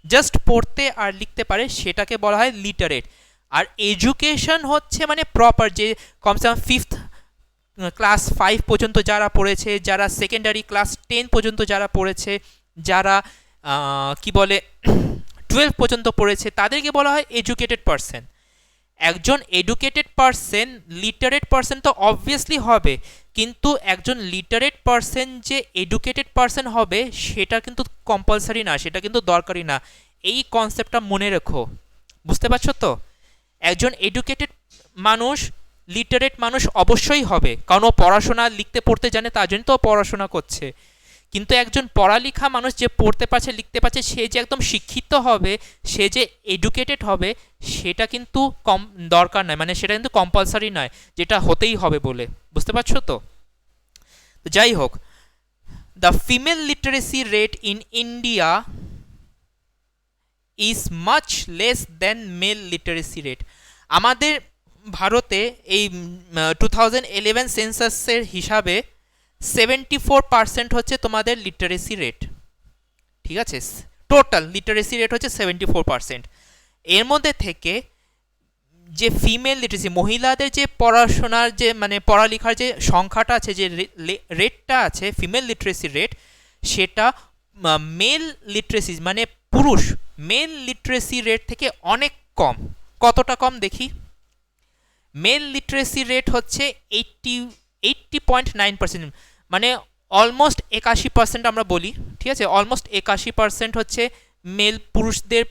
জাস্ট পড়তে আর লিখতে পারে সেটাকে বলা হয় লিটারেট। আর এডুকেশন হচ্ছে মানে প্রপার, যে কমসে কম ফিফথ ক্লাস 5 পর্যন্ত যারা পড়েছে, যারা সেকেন্ডারি ক্লাস 10 পর্যন্ত যারা পড়েছে, যারা কি বলে 12 পর্যন্ত পড়েছে, তাদেরকে বলা হয় এডুকেটেড পারসন। একজন এডুকেটেড পারসন, লিটারেট পারসন তো অবভিয়াসলি হবে, কিন্তু একজন লিটারেট পারসন যে এডুকেটেড পারসন হবে সেটা কিন্তু কম্পালসারি না, সেটা কিন্তু দরকারি না। এই কনসেপ্টটা মনে রেখো, বুঝতে পারছো তো? একজন এডুকেটেড মানুষ লিটারেট মানুষ অবশ্যই হবে, কারণ ও পড়াশোনা লিখতে পড়তে জানে, তার জন্য তো পড়াশোনা করছে। কিন্তু একজন পড়ালেখা মানুষ যে পড়তে পারছে লিখতে পারছে, সে যে একদম শিক্ষিত হবে, সে যে এডুকেটেড হবে, সেটা কিন্তু কম দরকার নয়, মানে সেটা কিন্তু কম্পালসারি নয় যেটা হতেই হবে বলে। বুঝতে পারছো তো? তো যাই হোক, the female literacy rate in India is much less than mail literacy rate. আমাদের ভারতে এই 2011 সেন্সাসের হিসাবে 74% হচ্ছে তোমাদের লিটারেসি রেট, ঠিক আছে? টোটাল লিটারেসি রেট হচ্ছে 74%। এর মধ্যে থেকে যে ফিমেল লিটারেসি, মহিলাদের যে পড়াশোনার যে মানে পড়ালেখার যে সংখ্যাটা আছে, যে রেটটা আছে ফিমেল লিটারেসি রেট, সেটা মেল লিটারেসি মানে পুরুষ মেল লিটারেসি রেট থেকে অনেক কম। কতটা কম দেখি? মেল লিটারেসি রেট হচ্ছে 80.9%, মানে অলমোস্ট 81% আমরা বলি, ঠিক আছে? অলমোস্ট 81% হচ্ছে মেল পুরুষদের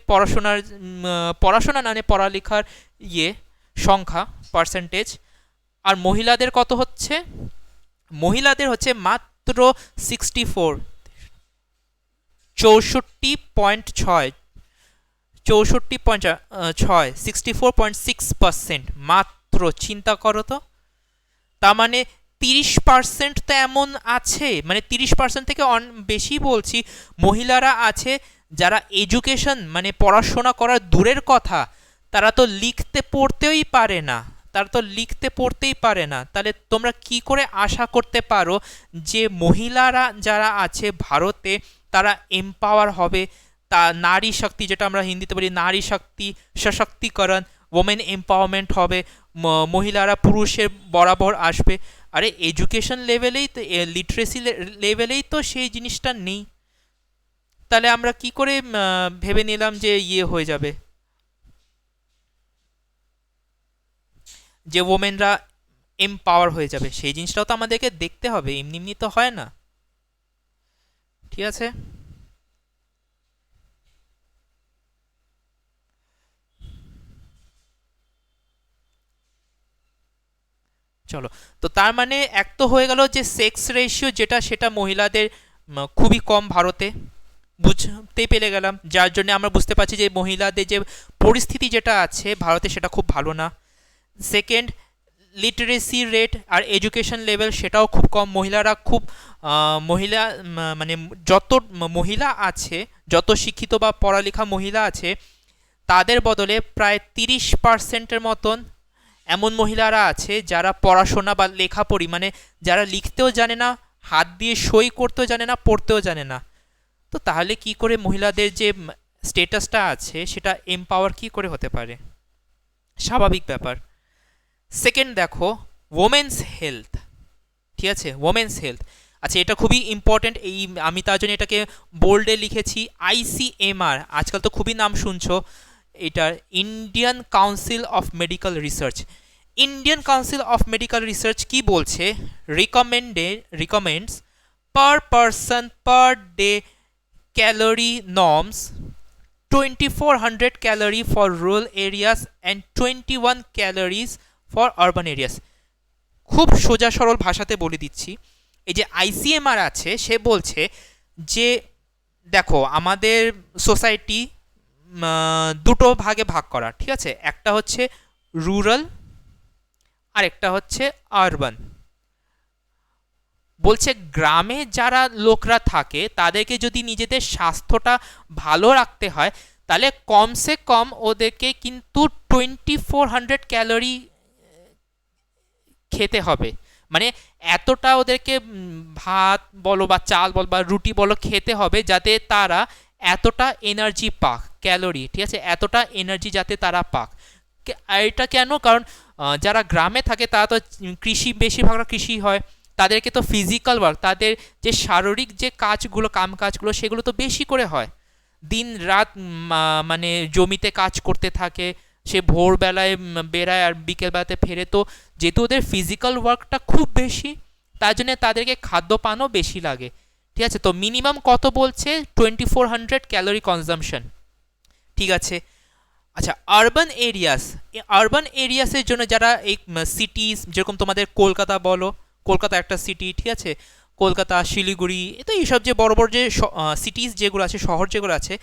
পড়াশোনা মানে পড়ালেখার সংখ্যা পার্সেন্টেজ। আর মহিলাদের কত হচ্ছে? মহিলাদের হচ্ছে মাত্র 64, 64.6, 64.6 মাত্র। চিন্তা করো তো, তার মানে 30% তো এমন আছে, মানে 30% থেকে বেশি বলছি, মহিলারা আছে যারা এডুকেশন মানে পড়াশোনা করার দূরের কথা, তারা তো লিখতে পড়তেই পারে না, তাহলে তোমরা কি করে আশা করতে পারো যে মহিলারা যারা আছে ভারতে তারা এম্পাওয়ার হবে? তা নারী শক্তি, যেটা আমরা হিন্দিতে বলি নারী শক্তি, সশক্তিকরণ, ওমেন এম্পাওয়ারমেন্ট হবে, মহিলারা পুরুষের বরাবর আসবে। আরে এডুকেশন লেভেলেই তো, লিটারেসি লেভেলেই তো সেই জিনিসটা নেই, তাহলে আমরা কি করে ভেবে নিলাম যে হয়ে যাবে, যে ওমেনরা এম্পাওয়ার হয়ে যাবে? সেই জিনিসটাও তো আমাদেরকে দেখতে হবে, এমনি এমনি তো হয় না, ঠিক আছে? চলো, তো তার মানে এক তো হয়ে গেল যে সেক্স রেশিও যেটা, সেটা মহিলাদের খুবই কম ভারতে, বুঝতে পেরে গেলাম, যার জন্য আমরা বুঝতে পারছি যে মহিলাদের যে পরিস্থিতি যেটা আছে ভারতে সেটা খুব ভালো না। সেকেন্ড, লিটারেসি রেট আর এডুকেশন লেভেল সেটাও খুব কম, মহিলারা খুব মহিলা মানে যত মহিলা আছে, যত শিক্ষিত বা পড়ালেখা মহিলা আছে, তাদের বদলে প্রায় 30%-এর মতন এমন মহিলারা আছে যারা পড়াশোনা বা লেখাপড়ি মানে যারা লিখতেও জানে না, হাত দিয়ে সই করতেও জানে না, পড়তেও জানে না। তো তাহলে কি করে মহিলাদের যে স্টেটাসটা আছে সেটা এম্পাওয়ার কি করে হতে পারে? স্বাভাবিক ব্যাপার। সেকেন্ড দেখো, ওমেন্স হেলথ, ঠিক আছে? ওমেন্স হেলথ, আচ্ছা এটা খুবই ইম্পর্টেন্ট, এই আমি তার জন্য এটাকে বোল্ডে লিখেছি। ICMR, আজকাল তো খুবই নাম শুনছো এটার, Indian council of medical research. Indian council of medical research কি বলছে? Recommends per person per day calorie norms 2400 calorie for rural areas and 21 calories for urban areas. খুব সোজা সরল ভাষাতে বলে দিচ্ছি, এই যে ICMR আছে সে বলছে যে দেখো আমাদের সোসাইটি দুটো ভাগে ভাগ করা, ঠিক আছে? একটা হচ্ছে রুরাল আর একটা হচ্ছে আরবান। বলছে গ্রামে যারা লোকরা থাকে তাদেরকে যদি নিজেদের স্বাস্থ্যটা ভালো রাখতে হয় তাহলে কমসে কম ওদেরকে কিন্তু 2400 ক্যালোরি খেতে হবে, মানে এতটা ওদেরকে ভাত বলো বা চাল বলো বা রুটি বলো খেতে হবে যাতে তারা এতটা এনার্জি পাক, ক্যালোরি, ঠিক আছে, এতটা এনার্জি যাতে তারা পাক। আর এটা কেন? কারণ যারা গ্রামে থাকে তারা তো কৃষি, বেশিরভাগটা কৃষি হয়, তাদেরকে তো ফিজিক্যাল ওয়ার্ক, তাদের যে শারীরিক যে কাজগুলো, কাম কাজগুলো, সেগুলো তো বেশি করে হয়। দিন রাত মানে জমিতে কাজ করতে থাকে, সে ভোরবেলায় বেড়ায় আর বিকেলবেলাতে ফেরে। তো যেহেতু ওদের ফিজিক্যাল ওয়ার্কটা খুব বেশি, তার জন্য তাদেরকে খাদ্যপানও বেশি লাগে, ঠিক আছে। তো মিনিমাম কত বলছে? 2400 ক্যালোরি কনজামশন, ঠিক আছে। আচ্ছা, আরবান এরিয়াস, আরবান এরিয়াসের জন্য যারা এই সিটিস, যেরকম তোমাদের কলকাতা বলো, কলকাতা একটা সিটি, ঠিক আছে, কলকাতা, শিলিগুড়ি, তো এইসব যে বড় বড় যে সিটিস যেগুলো আছে, শহর যেগুলো আছে,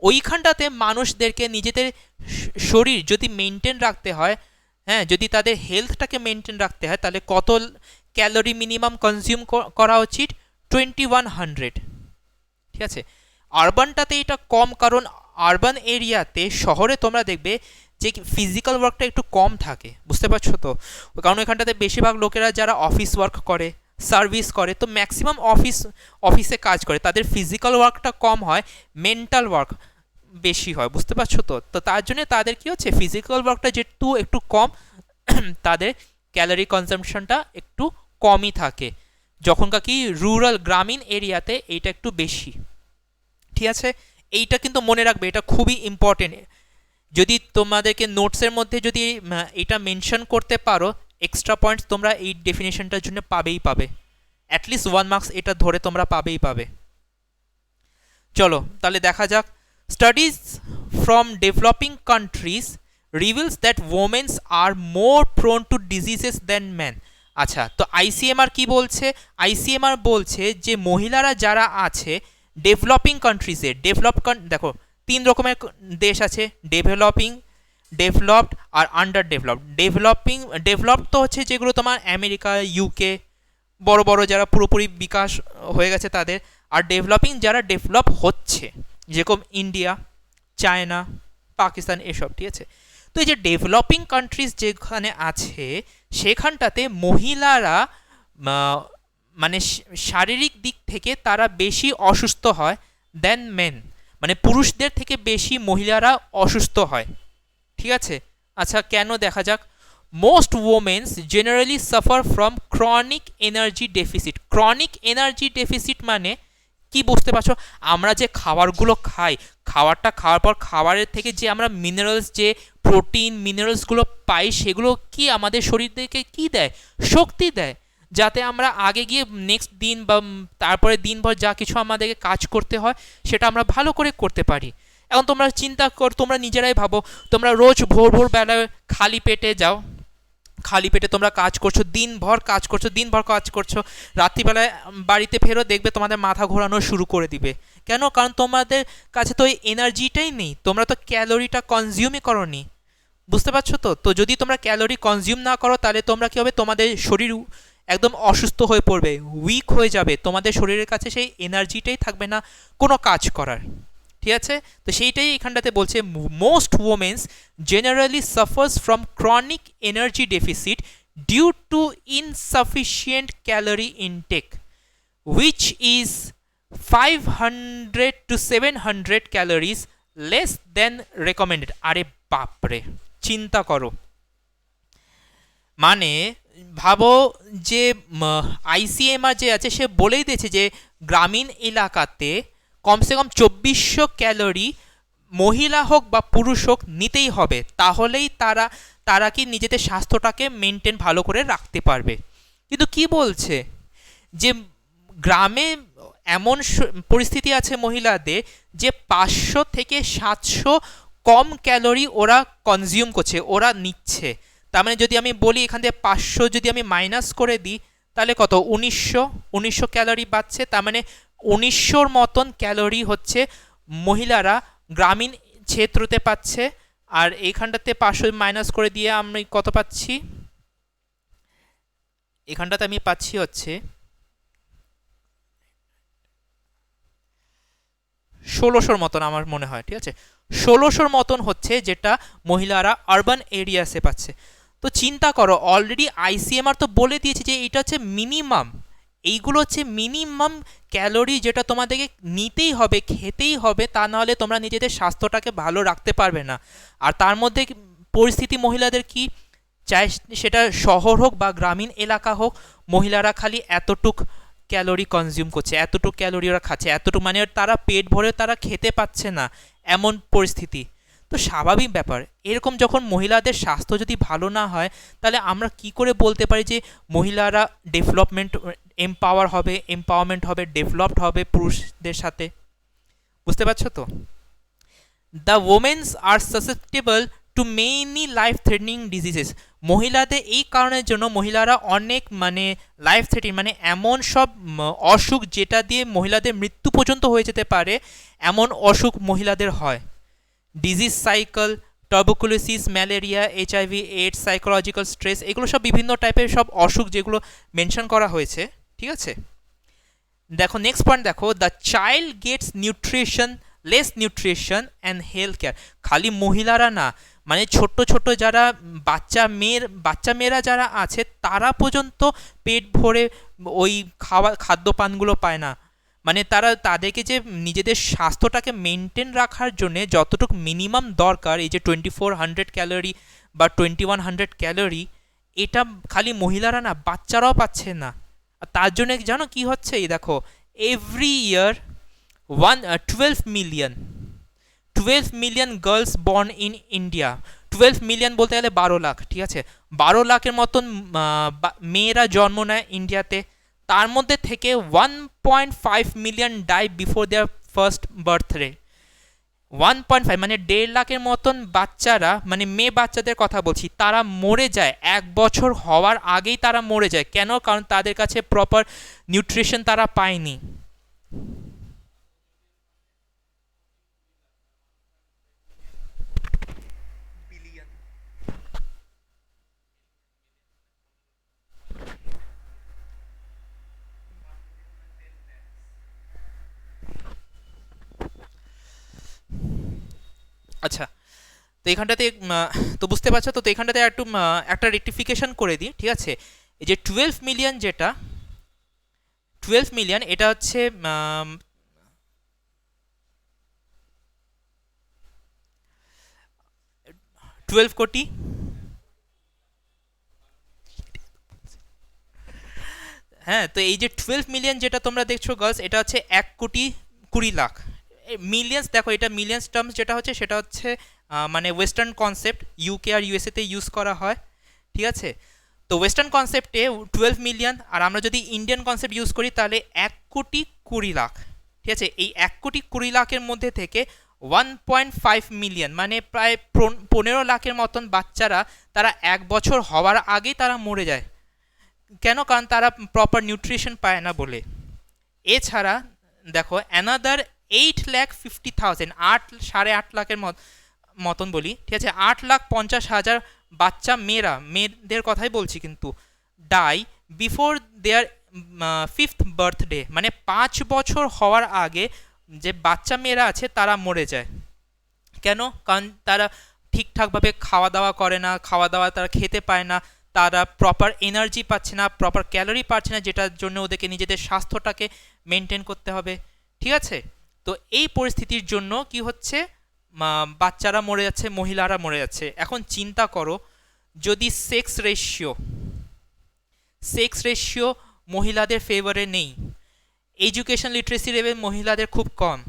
ওইখানটাতে মানুষদেরকে নিজেদের শরীর যদি মেনটেন রাখতে হয়, হ্যাঁ, যদি তাদের হেলথটাকে মেনটেন রাখতে হয়, তাহলে কত ক্যালোরি মিনিমাম কনজিউম করা উচিত? 2100, ঠিক আছে। আরবানটাতে এটা কম, কারণ আরবান এরিয়াতে, শহরে তোমরা দেখবে যে ফিজিক্যাল ওয়ার্কটা একটু কম থাকে, বুঝতে পারছো তো। কারণ এখানটাতে বেশিরভাগ লোকেরা যারা অফিস ওয়ার্ক করে, সার্ভিস করে, তো ম্যাক্সিমাম অফিসে কাজ করে, তাদের ফিজিক্যাল ওয়ার্কটা কম হয়, মেন্টাল ওয়ার্ক বেশি হয়, বুঝতে পারছো তো। তো তার জন্য তাদের কি হচ্ছে, ফিজিক্যাল ওয়ার্কটা যেহেতু একটু কম, তাদের ক্যালোরি কনজামশনটা একটু কমই থাকে, যখনকার কি রুরাল, গ্রামীণ এরিয়াতে এইটা একটু বেশি, ঠিক আছে। এইটা কিন্তু মনে রাখবে, এটা খুবই ইম্পর্টেন্ট। যদি তোমাদেরকে নোটসের মধ্যে যদি এটা মেনশন করতে পারো, এক্সট্রা পয়েন্টস তোমরা এই ডেফিনেশনটার জন্য পাবেই পাবে, অ্যাটলিস্ট 1 মার্কস এটা ধরে তোমরা পাবেই পাবে। চলো তাহলে দেখা যাক। Studies from developing countries reveals that womens are more prone to diseases than man. আচ্ছা, তো আইসিএমআর কি বলছে? আইসিএমআর বলছে যে মহিলারা যারা আছে ডেভেলপিং কান্ট্রিজে, দেখো 3 রকমের দেশ আছে, ডেভেলপিং, ডেভেলপড আর আন্ডার ডেভেলপড। ডেভেলপড তো হচ্ছে যেগুলো তোমার আমেরিকা, ইউকে, বড় বড় যারা পুরোপুরি বিকাশ হয়ে গেছে তাদের। আর ডেভেলপিং যারা ডেভেলপ হচ্ছে, যেরকম ইন্ডিয়া, চায়না, পাকিস্তান, এসব, ঠিক আছে। তো এই যে ডেভেলপিং কান্ট্রিজ যেখানে আছে, সেখানটাতে মহিলারা মানে শারীরিক দিক থেকে তারা বেশি অসুস্থ হয় দেন মেন, মানে পুরুষদের থেকে বেশি মহিলারা অসুস্থ হয়, ঠিক আছে। আচ্ছা, কেন? দেখা যাক। Most womens generally suffer from chronic energy deficit. Chronic energy deficit মানে কি, বুঝতে পারছো? আমরা যে খাবারগুলো খাই, খাবারটা খাওয়ার পর খাবারের থেকে যে আমরা মিনারেলস, যে প্রোটিন মিনারেলসগুলো পাই, সেগুলো কি আমাদের শরীরকে কি দেয়? শক্তি দেয়, যাতে আমরা আগে গিয়ে নেক্সট দিন বা তারপরে দিনভর যা কিছু আমাদেরকে কাজ করতে হয়, সেটা আমরা ভালো করে করতে পারি। এখন তোমরা চিন্তা কর, তোমরা নিজেরাই ভাবো, তোমরা রোজ ভোর ভোর বেলায় খালি পেটে যাও, খালি পেটে তোমরা কাজ করছো, দিনভর কাজ করছো, রাত্রিবেলায় বাড়িতে ফেরো, দেখবে তোমাদের মাথা ঘোরানো শুরু করে দিবে। কেন? কারণ তোমাদের কাছে তো এই এনার্জিটাই নেই, তোমরা তো ক্যালোরিটা কনজিউমই করোনি, বুঝতে পারছো তো। তো যদি তোমরা ক্যালোরি কনজিউম না করো, তাহলে তোমরা কী হবে, তোমাদের শরীর একদম অসুস্থ হয়ে পড়বে, উইক হয়ে যাবে, তোমাদের শরীরের কাছে সেই এনার্জিটাই থাকবে না কোনো কাজ করার, ঠিক আছে। তো সেইটাই এখানটাতে বলছে, most womens generally suffers from chronic energy deficit due to insufficient calorie intake which is 500 to 700 calories less than recommended. আরে বাপরে, চিন্তা করো, মানে ভাবো যে আইসিএমআর যে আছে, সে বলেই দিয়েছে যে গ্রামীণ এলাকাতে কমসে কম 2400 ক্যালোরি মহিলা হোক বা পুরুষ হোক নিতেই হবে, তাহলেই তারা কি নিজেদের স্বাস্থ্যটাকে মেনটেন ভালো করে রাখতে পারবে। কিন্তু কি বলছে যে গ্রামে এমন পরিস্থিতি আছে মহিলাদের যে 500 থেকে 700 কম ক্যালোরি ওরা কনজিউম করছে, ওরা নিচ্ছে। তার মানে যদি আমি বলি এখান থেকে 500 যদি আমি মাইনাস করে দিই, তাহলে কত? 1900 ক্যালোরি বাঁচছে। তার মানে 1900 মতন ক্যালোরি হচ্ছে মহিলারা গ্রামীণ ক্ষেত্রতে পাচ্ছে। আর এইখানটাতে 500 মাইনাস করে দিয়ে আমি কত পাচ্ছি? এখানটাতে আমি পাচ্ছি হচ্ছে 1600 মতন আমার মনে হয়, ঠিক আছে। 1600 মতন হচ্ছে যেটা মহিলারা আরবান এরিয়াসে পাচ্ছে। তো চিন্তা করো, অলরেডি আইসিএমআর তো বলে দিয়েছে যে এটা হচ্ছে মিনিমাম, এইগুলো হচ্ছে মিনিমাম ক্যালোরি যেটা তোমাদেরকে নিতেই হবে, খেতেই হবে, তা নাহলে তোমরা নিজেদের স্বাস্থ্যটাকে ভালো রাখতে পারবে না। আর তার মধ্যে পরিস্থিতি মহিলাদের কি, চাই সেটা শহর হোক বা গ্রামীণ এলাকা হোক, মহিলারা খালি এতটুক ক্যালোরি কনজিউম করছে, এতটুক ক্যালোরি ওরা খাচ্ছে, এতটুকু মানে তারা পেট ভরে তারা খেতে পাচ্ছে না, এমন পরিস্থিতি। তো স্বাভাবিক ব্যাপার, এরকম যখন মহিলাদের স্বাস্থ্য যদি ভালো না হয়, তাহলে আমরা কি করে বলতে পারি যে মহিলারা এম্পাওয়ারমেন্ট হবে, ডেভেলপড হবে পুরুষদের সাথে? বুঝতে পারছো তো? The womens are susceptible to many life threatening diseases. মহিলাদের এই কারণের জন্য মহিলারা অনেক মানে লাইফ থ্রেটিং মানে এমন সব অসুখ যেটা দিয়ে মহিলাদের মৃত্যু পর্যন্ত হয়ে যেতে পারে, এমন অসুখ মহিলাদের হয়। Disease sickle, tuberculosis, malaria, HIV, AIDS, psychological stress, এগুলো সব বিভিন্ন টাইপের সব অসুখ যেগুলো মেনশন করা হয়েছে। ঠিক আছে, দেখো নেক্সট পয়েন্ট দেখো, the child gets nutrition, less nutrition and health care. খালি মহিলারা না, মানে ছোট্ট ছোট্ট যারা বাচ্চা মেয়েরা যারা আছে তারা পর্যন্ত পেট ভরে ওই খাদ্যপানগুলো পায় না। মানে তাদেরকে যে নিজেদের স্বাস্থ্যটাকে মেনটেন রাখার জন্যে যতটুকু মিনিমাম দরকার, এই যে 2400 ক্যালোরি বা 2100 ক্যালোরি, এটা খালি মহিলারা না, বাচ্চারাও পাচ্ছে না। আর তার জন্য জানো কি হচ্ছে, এই দেখো every year 12 million girls born in India. 12 million বলতে গেলে 12 লাখ, ঠিক আছে? 12 লাখের মতন মেয়েরা জন্ম নেয় ইন্ডিয়াতে। তার মধ্যে থেকে 1.5 million die before their first birthday. 1.5 মানে 1.5 লাখের মতন বাচ্চারা, মানে মেয়ে বাচ্চাদের কথা বলছি, তারা মরে যায় 1 বছর হওয়ার আগেই তারা মরে যায়। কেন? কারণ তাদের কাছে প্রপার নিউট্রিশন তারা পায়নি। আচ্ছা, তো এখানটাতে তো বুঝতে পারছো তো? এখানটাতে একটু একটা রেক্টিফিকেশন করে দিই, ঠিক আছে? এই যে 12 মিলিয়ন, যেটা 12 মিলিয়ন, এটা হচ্ছে 12 কোটি। হ্যাঁ, তো এই যে 12 মিলিয়ন যেটা তোমরা দেখছো গার্লস, এটা হচ্ছে 1,20,00,000। মিলিয়ন্স দেখো, এটা মিলিয়ন্স টার্মস যেটা হচ্ছে সেটা হচ্ছে মানে ওয়েস্টার্ন কনসেপ্ট, ইউকে আর ইউএসএতে ইউজ করা হয়। ঠিক আছে, তো ওয়েস্টার্ন কনসেপ্টে 12 মিলিয়ন, আর আমরা যদি ইন্ডিয়ান কনসেপ্ট ইউজ করি তাহলে 1,20,00,000। ঠিক আছে, এই 1,20,00,000-এর মধ্যে থেকে 1.5 মিলিয়ন মানে প্রায় 15 লাখের মতন বাচ্চারা, তারা 1 বছর হওয়ার আগেই তারা মরে যায়। কেন? কারণ তারা প্রপার নিউট্রিশন পায় না বলে। এছাড়া দেখো অ্যানাদার 8,50,000, 8.5 লাখের মতন বলি, ঠিক আছে, 8,50,000 বাচ্চা মেয়েদের কথাই বলছি কিন্তু, ডাই বিফোর দেয়ার 5th বার্থডে, মানে 5 বছর হওয়ার আগে যে বাচ্চা মেয়েরা আছে তারা মরে যায়। কেন? কারণ তারা ঠিকঠাকভাবে খাওয়া দাওয়া করে না, খাওয়া দাওয়া তারা খেতে পায় না, তারা প্রপার এনার্জি পাচ্ছে না, প্রপার ক্যালোরি পাচ্ছে না, যেটার জন্য ওদেরকে নিজেদের স্বাস্থ্যটাকে মেনটেন করতে হবে। ঠিক আছে, তো এই পরিস্থিতির জন্য কি হচ্ছে, বাচ্চারা মরে যাচ্ছে, মহিলারা মরে যাচ্ছে। এখন চিন্তা করো, যদি সেক্স রেশিও মহিলাদের ফেভারে নেই, এডুকেশন লিটারেসি লেভেল মহিলাদের খুব কম,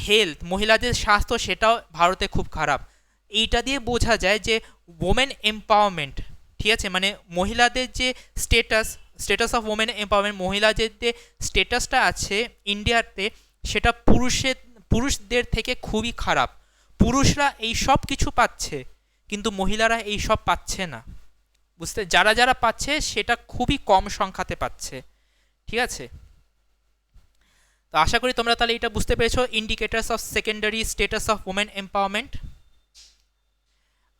হেলথ মহিলাদের স্বাস্থ্য সেটাও ভারতে খুব খারাপ, এইটা দিয়ে বোঝা যায় যে ওমেন এম্পাওয়ারমেন্ট, ঠিক আছে, মানে মহিলাদের যে স্টেটাস অফ ওমেন এম্পাওয়ারমেন্ট, মহিলাদের যে স্টেটাসটা আছে ইন্ডিয়াতে, সেটা পুরুষদের থেকে খুবই খারাপ। পুরুষরা এই সব কিছু পাচ্ছে, কিন্তু মহিলারা এই সব পাচ্ছে না। যারা যারা পাচ্ছে সেটা খুবই কম সংখ্যাতে পাচ্ছে। ঠিক আছে, তো আশা করি তোমরা তাহলে এটা বুঝতে পেরেছো, indicators of secondary status of women empowerment.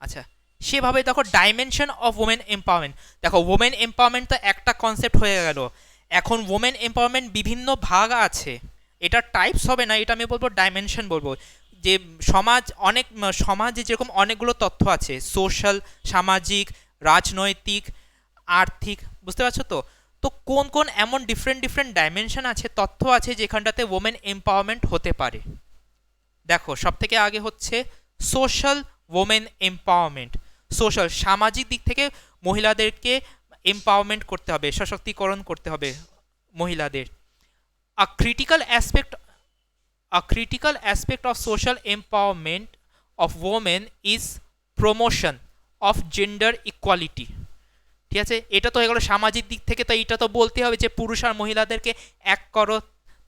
আচ্ছা, সেভাবে দেখো ডাইমেনশন অফ ওমেন এম্পাওয়ারমেন্ট। দেখো ওমেন এম্পাওয়ারমেন্ট তো একটা কনসেপ্ট হয়ে গেল, এখন ওমেন এম্পাওয়ারমেন্ট বিভিন্ন ভাগ আছে, এটা টাইপস হবে না, এটা আমি বলবো ডাইমেনশন বলবো। যে সমাজে যেরকম অনেকগুলো তথ্য আছে, সোশ্যাল, সামাজিক, রাজনৈতিক, আর্থিক, বুঝতে পারছো তো? তো তো কোন কোন এমন ডিফারেন্ট ডিফারেন্ট ডাইমেনশন আছে, তথ্য আছে যেখানটাতে ওমেন এম্পাওয়ারমেন্ট হতে পারে? দেখো, সব থেকে আগে হচ্ছে সোশ্যাল ওমেন এম্পাওয়ারমেন্ট। সোশ্যাল, সামাজিক দিক থেকে মহিলাদেরকে এম্পাওয়ারমেন্ট করতে হবে, সশক্তিকরণ করতে হবে মহিলাদের। আ critical aspect A critical aspect of social empowerment of women is promotion of gender equality। ঠিক আছে, এটা তো হয়ে গেল সামাজিক দিক থেকে, তো এটা তো বলতে হবে যে পুরুষ আর মহিলাদেরকে এক করো,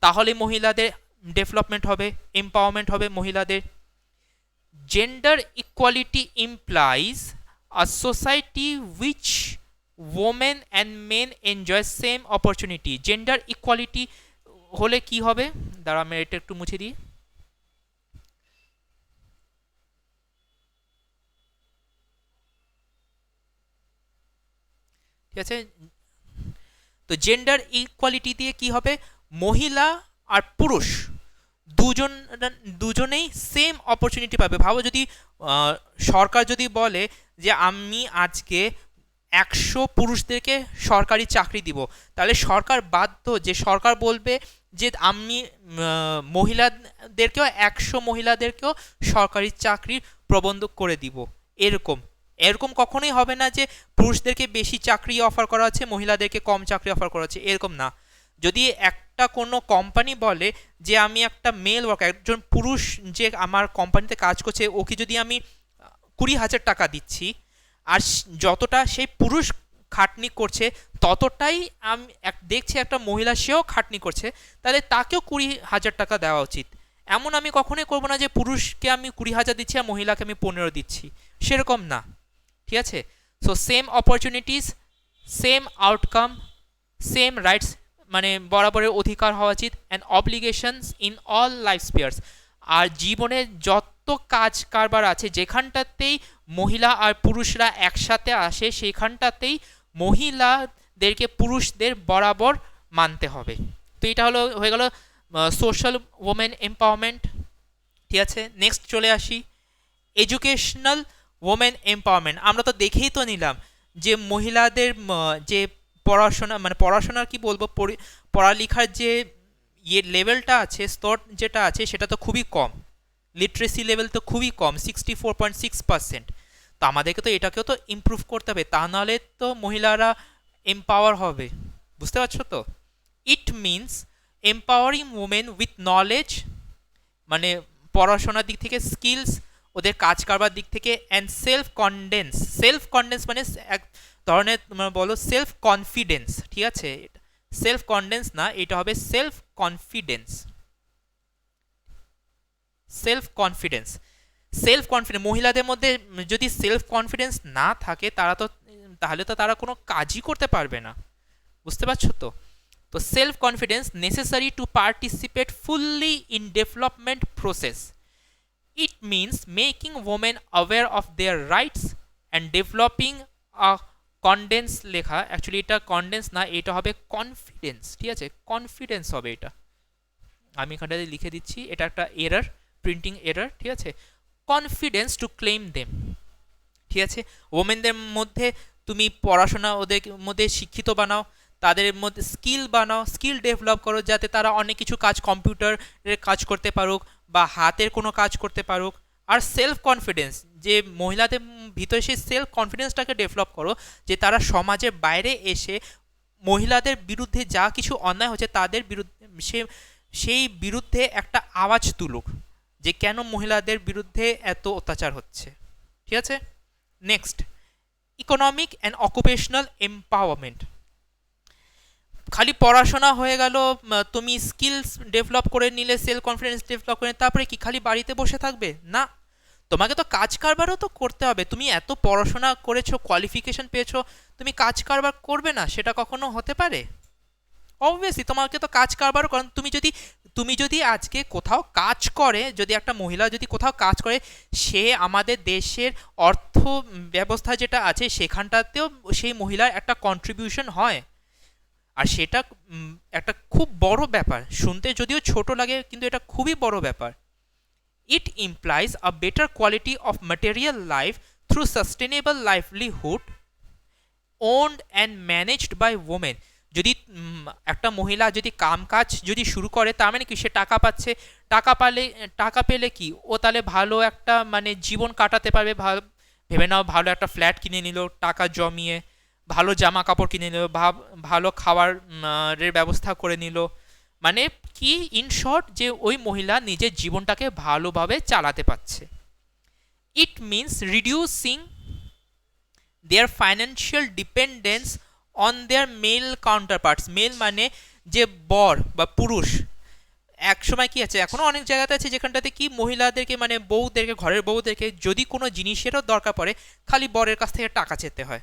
তাহলে মহিলাদের ডেভেলপমেন্ট হবে, এম্পাওয়ারমেন্ট হবে মহিলাদের। Gender equality implies a society which women and men enjoy same opportunity। Gender equality হলে কি হবে, দাঁড়া আমি এটা একটু মুছে দিই। ঠিক আছে, তো জেন্ডার ইকুয়ালিটি দিয়ে কি হবে, মহিলা আর পুরুষ দুজনেই সেম অপরচুনিটি পাবে। ভাবো যদি সরকার যদি বলে যে আমি আজকে 100 পুরুষদেরকে সরকারি চাকরি দিব, তাহলে সরকার বাধ্য, যে সরকার বলবে যে আমি মহিলাদেরকেও 100 মহিলাদেরকেও সরকারি চাকরির প্রবন্ধ করে দিব। এরকম এরকম কখনোই হবে না যে পুরুষদেরকে বেশি চাকরি অফার করা হচ্ছে, মহিলাদেরকে কম চাকরি অফার করা হচ্ছে, এরকম না। যদি একটা কোনো কোম্পানি বলে যে আমি একটা মেল ওয়ার্কার, একজন পুরুষ যে আমার কোম্পানিতে কাজ করছে, ওকে যদি আমি 20,000 টাকা দিচ্ছি, আর যতটা সেই পুরুষ খাটনি করছে ততটাই আমি দেখছি একটা মহিলা সেও খাটনি করছে, তাহলে তাকেও 20,000 টাকা দেওয়া উচিত। এমন আমি কখনোই করবো না যে পুরুষকে আমি 20,000 দিচ্ছি আর মহিলাকে আমি 15 দিচ্ছি, সেরকম না। ঠিক আছে, so same opportunities, same outcome, same rights, মানে বরাবরের অধিকার হওয়া উচিত, and obligations in all life spheres. আর জীবনের যত কাজ কারবার আছে যেখানটাতেই মহিলা আর পুরুষরা একসাথে আসে, সেখানটাতেই মহিলাদেরকে পুরুষদের বরাবর মানতে হবে। তো এটা হয়ে গেল সোশ্যাল ওমেন এম্পাওয়ারমেন্ট। ঠিক আছে, নেক্সট চলে আসি এডুকেশনাল ওমেন এম্পাওয়ারমেন্ট। আমরা তো দেখেই তো নিলাম যে মহিলাদের যে পড়াশোনা, মানে পড়াশোনার কি বলবো, পড়ালেখার যে লেভেলটা আছে, স্তর যেটা আছে, সেটা তো খুবই কম, লিটারেসি লেভেল তো খুবই কম, 64.6%। তো আমাদেরকে তো এটাকেও তো ইমপ্রুভ করতে হবে, তা নাহলে তো মহিলারা এম্পাওয়ার হবে। বুঝতে পারছো তো? It means empowering women with knowledge, মানে পড়াশোনার দিক থেকে স্কিলস, ওদের কাজ কারবার দিক থেকে, অ্যান্ড সেলফ কনফিডেন্স মানে এক ধরনের বলো সেলফ কনফিডেন্স। ঠিক আছে, সেলফ কনফিডেন্স না, এটা হবে সেলফ কনফিডেন্স। সেলফ কনফিডেন্স মহিলাদের মধ্যে যদি সেলফ কনফিডেন্স না থাকে, তাহলে তো তারা কোনো কাজই করতে পারবে না। বুঝতে পারছো তো? তো self confidence necessary to participate fully in development process. It means making women aware of their rights and developing a condense, লেখা অ্যাকচুয়ালি এটা কনডেন্স না, এটা হবে কনফিডেন্স। ঠিক আছে, কনফিডেন্স হবে এটা, আমি এখানটাতে লিখে দিচ্ছি, এটা একটা এরর, প্রিন্টিং এরর। ঠিক আছে, কনফিডেন্স টু ক্লেম দেম। ঠিক আছে, ওমেনদের মধ্যে তুমি পড়াশোনা ওদের মধ্যে শিক্ষিত বানাও, তাদের মধ্যে স্কিল বানাও, স্কিল ডেভেলপ করো, যাতে তারা অনেক কিছু কাজ, কম্পিউটারের কাজ করতে পারুক বা হাতের কোনো কাজ করতে পারুক। আর সেলফ কনফিডেন্স, যে মহিলাদের ভিতরে সেই সেলফ কনফিডেন্সটাকে ডেভেলপ করো, যে তারা সমাজের বাইরে এসে মহিলাদের বিরুদ্ধে যা কিছু অন্যায় হচ্ছে তাদের বিরুদ্ধে সেই বিরুদ্ধে একটা আওয়াজ তুলুক, যে কেন মহিলাদের বিরুদ্ধে এত অত্যাচার হচ্ছে। ঠিক আছে, next economic and occupational empowerment. খালি পড়াশোনা হয়ে গেল, তুমি স্কিলস ডেভেলপ করে নিলে, সেলফ কনফিডেন্স ডেভেলপ করে, তারপরে কি খালি বাড়িতে বসে থাকবে? না, তোমাকে তো কাজ কারবারও তো করতে হবে। তুমি এত পড়াশোনা করেছো, কোয়ালিফিকেশন পেয়েছো, তুমি কাজ কারবার করবে না? সেটা কখনো হতে পারে? অবভিয়াসলি তোমাকে তো কাজ কারবারও, কারণ তুমি যদি আজকে কোথাও কাজ করে, যদি একটা মহিলা যদি কোথাও কাজ করে, সে আমাদের দেশের অর্থ ব্যবস্থা যেটা আছে সেখানটাতেও সেই মহিলার একটা কন্ট্রিবিউশন হয়, আর সেটা একটা খুব বড় ব্যাপার। শুনতে যদিও ছোট লাগে, কিন্তু এটা খুবই বড় ব্যাপার। It implies a better quality of material life through sustainable livelihood owned and managed by women. যদি একটা মহিলা যদি কাজ যদি শুরু করে তার মানে কি সে টাকা পাচ্ছে, টাকা পালে টাকা পেলে কি ও তাহলে ভালো একটা মানে জীবন কাটাতে পারবে। ভালো ভেবে নাও, ভালো একটা ফ্ল্যাট কিনে নিল টাকা জমিয়ে, ভালো জামা কাপড় কিনে নিল, ভালো খাবার এর ব্যবস্থা করে নিল। মানে কি, ইন শর্ট, যে ওই মহিলা নিজের জীবনটাকে ভালোভাবে চালাতে পারছে। It means reducing their financial dependence on their male counterparts. Male মানে যে বর বা পুরুষ। এক সময় কি আছে, এখনো অনেক জায়গাতে আছে যেখানটাতে কি মহিলাদেরকে মানে বউদেরকে, ঘরের বউদেরকে যদি কোনো জিনিসেরও দরকার পড়ে খালি বরের কাছ থেকে টাকা চেতে হয়,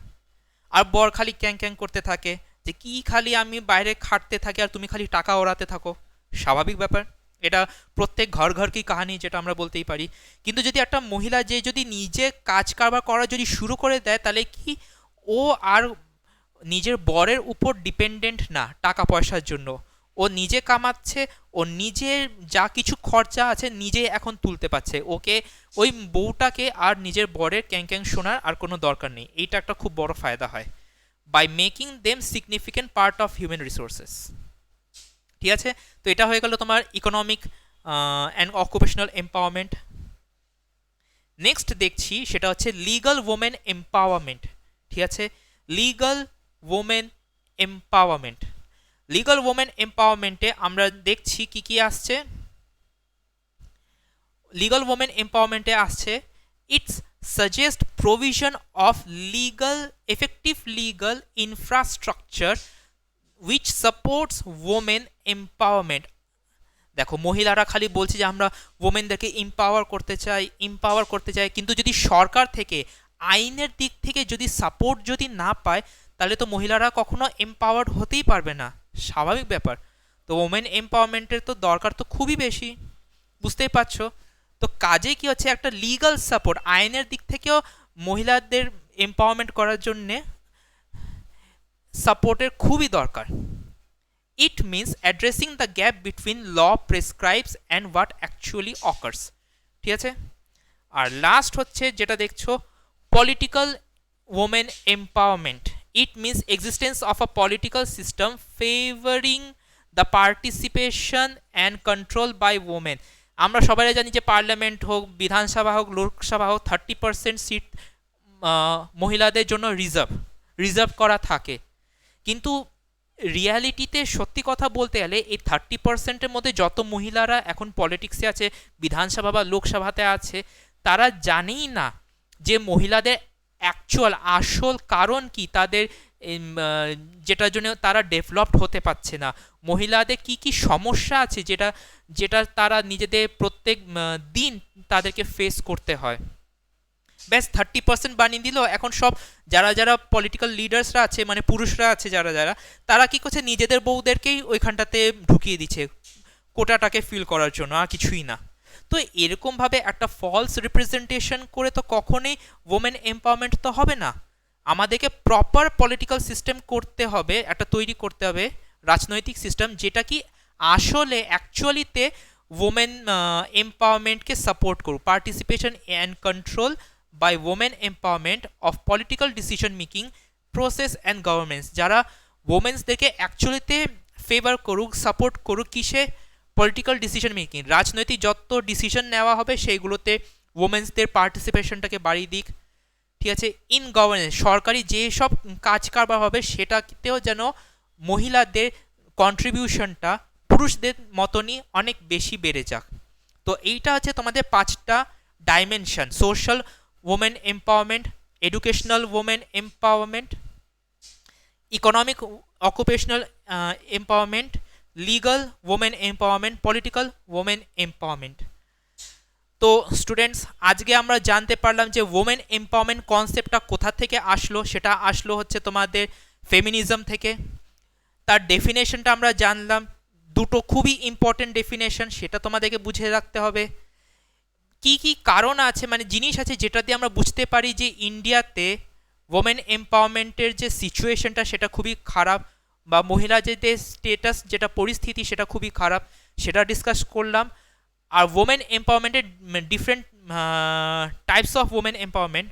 আর বর খালি ক্যাং ক্যাং করতে থাকে যে কি খালি আমি বাইরে খাটতে থাকি আর তুমি খালি টাকা ওড়াতে থাকো। স্বাভাবিক ব্যাপার, এটা প্রত্যেক ঘর কি কাহিনী, যেটা আমরা বলতেই পারি। কিন্তু যদি একটা মহিলা যে যদি নিজে কাজ কারবার করা যদি শুরু করে দেয়, তাহলে কি ও আর নিজের বরের উপর ডিপেন্ডেন্ট না টাকা পয়সার জন্য। ও নিজে কামাচ্ছে, ও নিজের যা কিছু খরচা আছে নিজে এখন তুলতে পারছে। ওকে ওই বউটাকে আর নিজের বরের ক্যাং ক্যাং শোনার আর কোনো দরকার নেই। এইটা একটা খুব বড় ফায়দা হয় by making them significant part of human resources. ঠিক আছে, তো এটা হয়ে গেল তোমার economic and occupational empowerment. Next দেখছি সেটা হচ্ছে লিগাল ওমেন এম্পাওয়ারমেন্ট। ঠিক আছে, legal women empowerment. Legal women এম্পাওয়ারমেন্টে আমরা দেখছি কি কি আসছে। লিগাল ওমেন এম্পাওয়ারমেন্টে আসছে it's suggest provision of legal effective legal infrastructure which supports women empowerment. দেখো, মহিলারা খালি বলছে যে আমরা ওমেনদেরকে এম্পাওয়ার করতে চাই, কিন্তু যদি সরকার থেকে আইনের দিক থেকে যদি সাপোর্ট যদি না পায়, তাহলে তো মহিলারা কখনো এম্পাওয়ার্ড হতেই পারবে না। স্বাভাবিক ব্যাপার। তো ওমেন এম্পাওয়ারমেন্টের তো দরকার তো খুবই বেশি, বুঝতেই পারছো। তো কাজে কি হচ্ছে, একটা লিগাল সাপোর্ট আইনের দিক থেকেও মহিলাদের এম্পাওয়ারমেন্ট করার জন্যে সাপোর্টের খুবই দরকার। It means addressing the gap between law prescribes and what actually occurs. ঠিক আছে, আর লাস্ট হচ্ছে যেটা দেখছো political women empowerment. It means existence of a political system favouring the participation and control by women. আমরা সবাই জানি যে পার্লামেন্ট হোক, বিধানসভা হোক, লোকসভা হোক, 30% সিট মহিলাদের জন্য রিজার্ভ করা থাকে। কিন্তু রিয়ালিটিতে সত্যি কথা বলতে গেলে এই 30%-এর মধ্যে যত মহিলারা এখন পলিটিক্সে আছে, বিধানসভা বা লোকসভাতে আছে, তারা জানেই না যে মহিলাদের অ্যাকচুয়াল আসল কারণ কি, তাদের যেটার জন্য তারা ডেভেলপড হতে পারছে না, মহিলাদের কি কি সমস্যা আছে যেটা যেটা তারা নিজেদের প্রত্যেক দিন তাদেরকে ফেস করতে হয়। ব্যাস 30% বানিয়ে দিল। এখন সব যারা পলিটিক্যাল লিডার্সরা আছে, মানে পুরুষরা আছে যারা, তারা কি করছে, নিজেদের বউদেরকেই ওইখানটাতে ঢুকিয়ে দিচ্ছে কোটাটাকে ফিল করার জন্য, আর কিছুই না। তো এরকমভাবে একটা ফলস রিপ্রেজেন্টেশন করে তো কখনোই ওমেন এম্পাওয়ারমেন্ট তো হবে না। আমাদেরকে প্রপার পলিটিক্যাল সিস্টেম করতে হবে, একটা তৈরি করতে হবে রাজনৈতিক সিস্টেম, যেটা কি আসলে অ্যাকচুয়ালিতে ওমেন এম্পাওয়ারমেন্টকে সাপোর্ট করুক। Participation and control by women empowerment of political decision making process and governments, যারা ওমেন্সদেরকে অ্যাকচুয়ালিতে ফেভার করুক, সাপোর্ট করুক কিসে, পলিটিক্যাল ডিসিশন মেকিং। রাজনৈতিক যত ডিসিশন নেওয়া হবে সেইগুলোতে ওমেন্সদের পার্টিসিপেশনটাকে বাড়িয়ে দিক। ঠিক আছে, ইন গভর্নেন্স, সরকারি যেসব কাজ কারবার হবে সেটাতেও যেন মহিলাদের কন্ট্রিবিউশনটা পুরুষদের মতনই অনেক বেশি বেড়ে যাক। তো এইটা হচ্ছে তোমাদের 5টা dimension: social women empowerment, educational women empowerment, economic occupational empowerment, legal women empowerment, political women empowerment. তো স্টুডেন্টস, আজকে আমরা জানতে পারলাম যে ওমেন এম্পাওয়ারমেন্ট কনসেপ্টটা কোথা থেকে আসলো। সেটা আসলো হচ্ছে তোমাদের ফেমিনিজম থেকে। তার ডেফিনেশনটা আমরা জানলাম, দুটো খুবই ইম্পর্টেন্ট ডেফিনেশন, সেটা তোমাদেরকে বুঝে রাখতে হবে। কি কি কারণ আছে, মানে জিনিস আছে যেটা দিয়ে আমরা বুঝতে পারি যে ইন্ডিয়াতে ওমেন এম্পাওয়ারমেন্টের যে সিচুয়েশনটা সেটা খুবই খারাপ, বা মহিলাদের স্টেটাস যেটা পরিস্থিতি সেটা খুবই খারাপ, সেটা ডিসকাস করলাম। আর ওমেন এম্পাওয়ারমেন্টের different types of women empowerment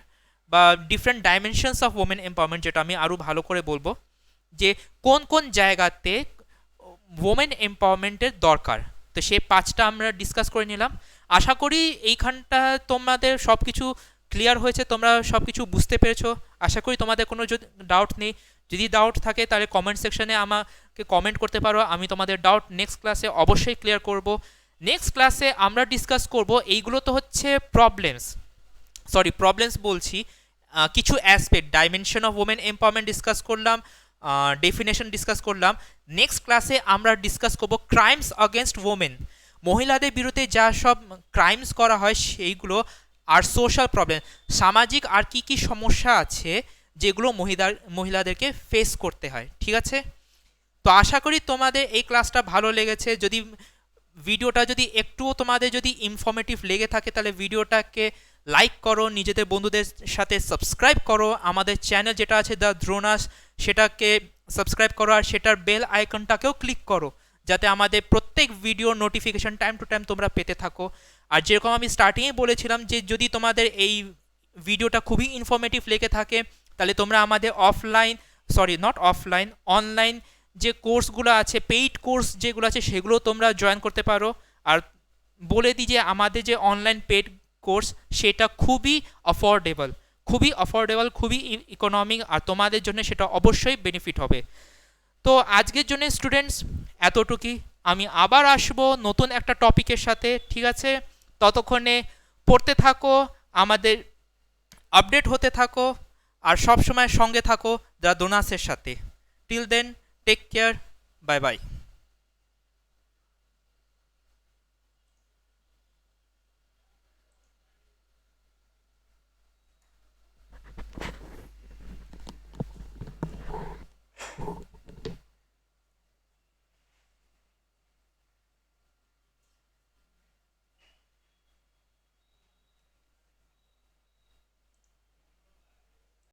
বা different dimensions of women empowerment, যেটা আমি আরও ভালো করে বলবো, যে কোন কোন জায়গাতে ওমেন এম্পাওয়ারমেন্টের দরকার। তো সেই 5টা আমরা ডিসকাস করে নিলাম। আশা করি এইখানটা তোমাদের সব কিছু ক্লিয়ার হয়েছে, তোমরা সব কিছু বুঝতে পেরেছো। আশা করি তোমাদের কোনো যদি ডাউট নেই। যদি ডাউট থাকে তাহলে কমেন্ট সেকশনে আমাকে কমেন্ট করতে পারো, আমি তোমাদের ডাউট নেক্সট ক্লাসে অবশ্যই ক্লিয়ার করব। নেক্সট ক্লাসে আমরা ডিসকাস করব, এইগুলো তো হচ্ছে প্রবলেমস বলছি, কিছু aspect, dimension of women empowerment discuss করলাম, ডেফিনেশন ডিসকাস করলাম। নেক্সট ক্লাসে আমরা ডিসকাস করব ক্রাইমস অগেনস্ট ওমেন, মহিলাদের বিরুদ্ধে যা সব ক্রাইমস করা হয় সেইগুলো, আর সোশ্যাল প্রবলেম, সামাজিক আর কি কি সমস্যা আছে যেগুলো মহিলাদেরকে ফেস করতে হয়। ঠিক আছে, তো আশা করি তোমাদের এই ক্লাসটা ভালো লেগেছে। যদি ভিডিওটা যদি একটুও তোমাদের যদি ইনফরমেটিভ লেগে থাকে তাহলে ভিডিওটাকে লাইক করো, নিজেদের বন্ধুদের সাথে সাবস্ক্রাইব করো, আমাদের চ্যানেল যেটা আছে দ্য দ্রোনাস সেটাকে সাবস্ক্রাইব করো, আর সেটার বেল আইকনটাকেও ক্লিক করো যাতে আমাদের প্রত্যেক video notification time to time তোমরা পেতে থাকো। আর যেরকম আমি স্টার্টিংয়ে বলেছিলাম যে যদি তোমাদের এই ভিডিওটা খুবই ইনফরমেটিভ লেগে থাকে তাহলে তোমরা আমাদের অনলাইন যে কোর্সগুলো আছে, পেইড কোর্স যেগুলো আছে সেগুলো তোমরা জয়েন করতে পারো। আর বলে দিই যে আমাদের যে অনলাইন পেইড কোর্স সেটা খুবই অ্যাফোর্ডেবল, খুবই ইকোনমিক, আর তোমাদের জন্য সেটা অবশ্যই বেনিফিট হবে। তো আজকের জন্য স্টুডেন্টস এতটুকুই, আমি আবার আসবো নতুন একটা টপিকের সাথে। ঠিক আছে, ততক্ষণে পড়তে থাকো, আমাদের আপডেট হতে থাকো, আর সব সময় সঙ্গে থাকো দ্য ডোনাসের সাথে। Till then, take care, bye by.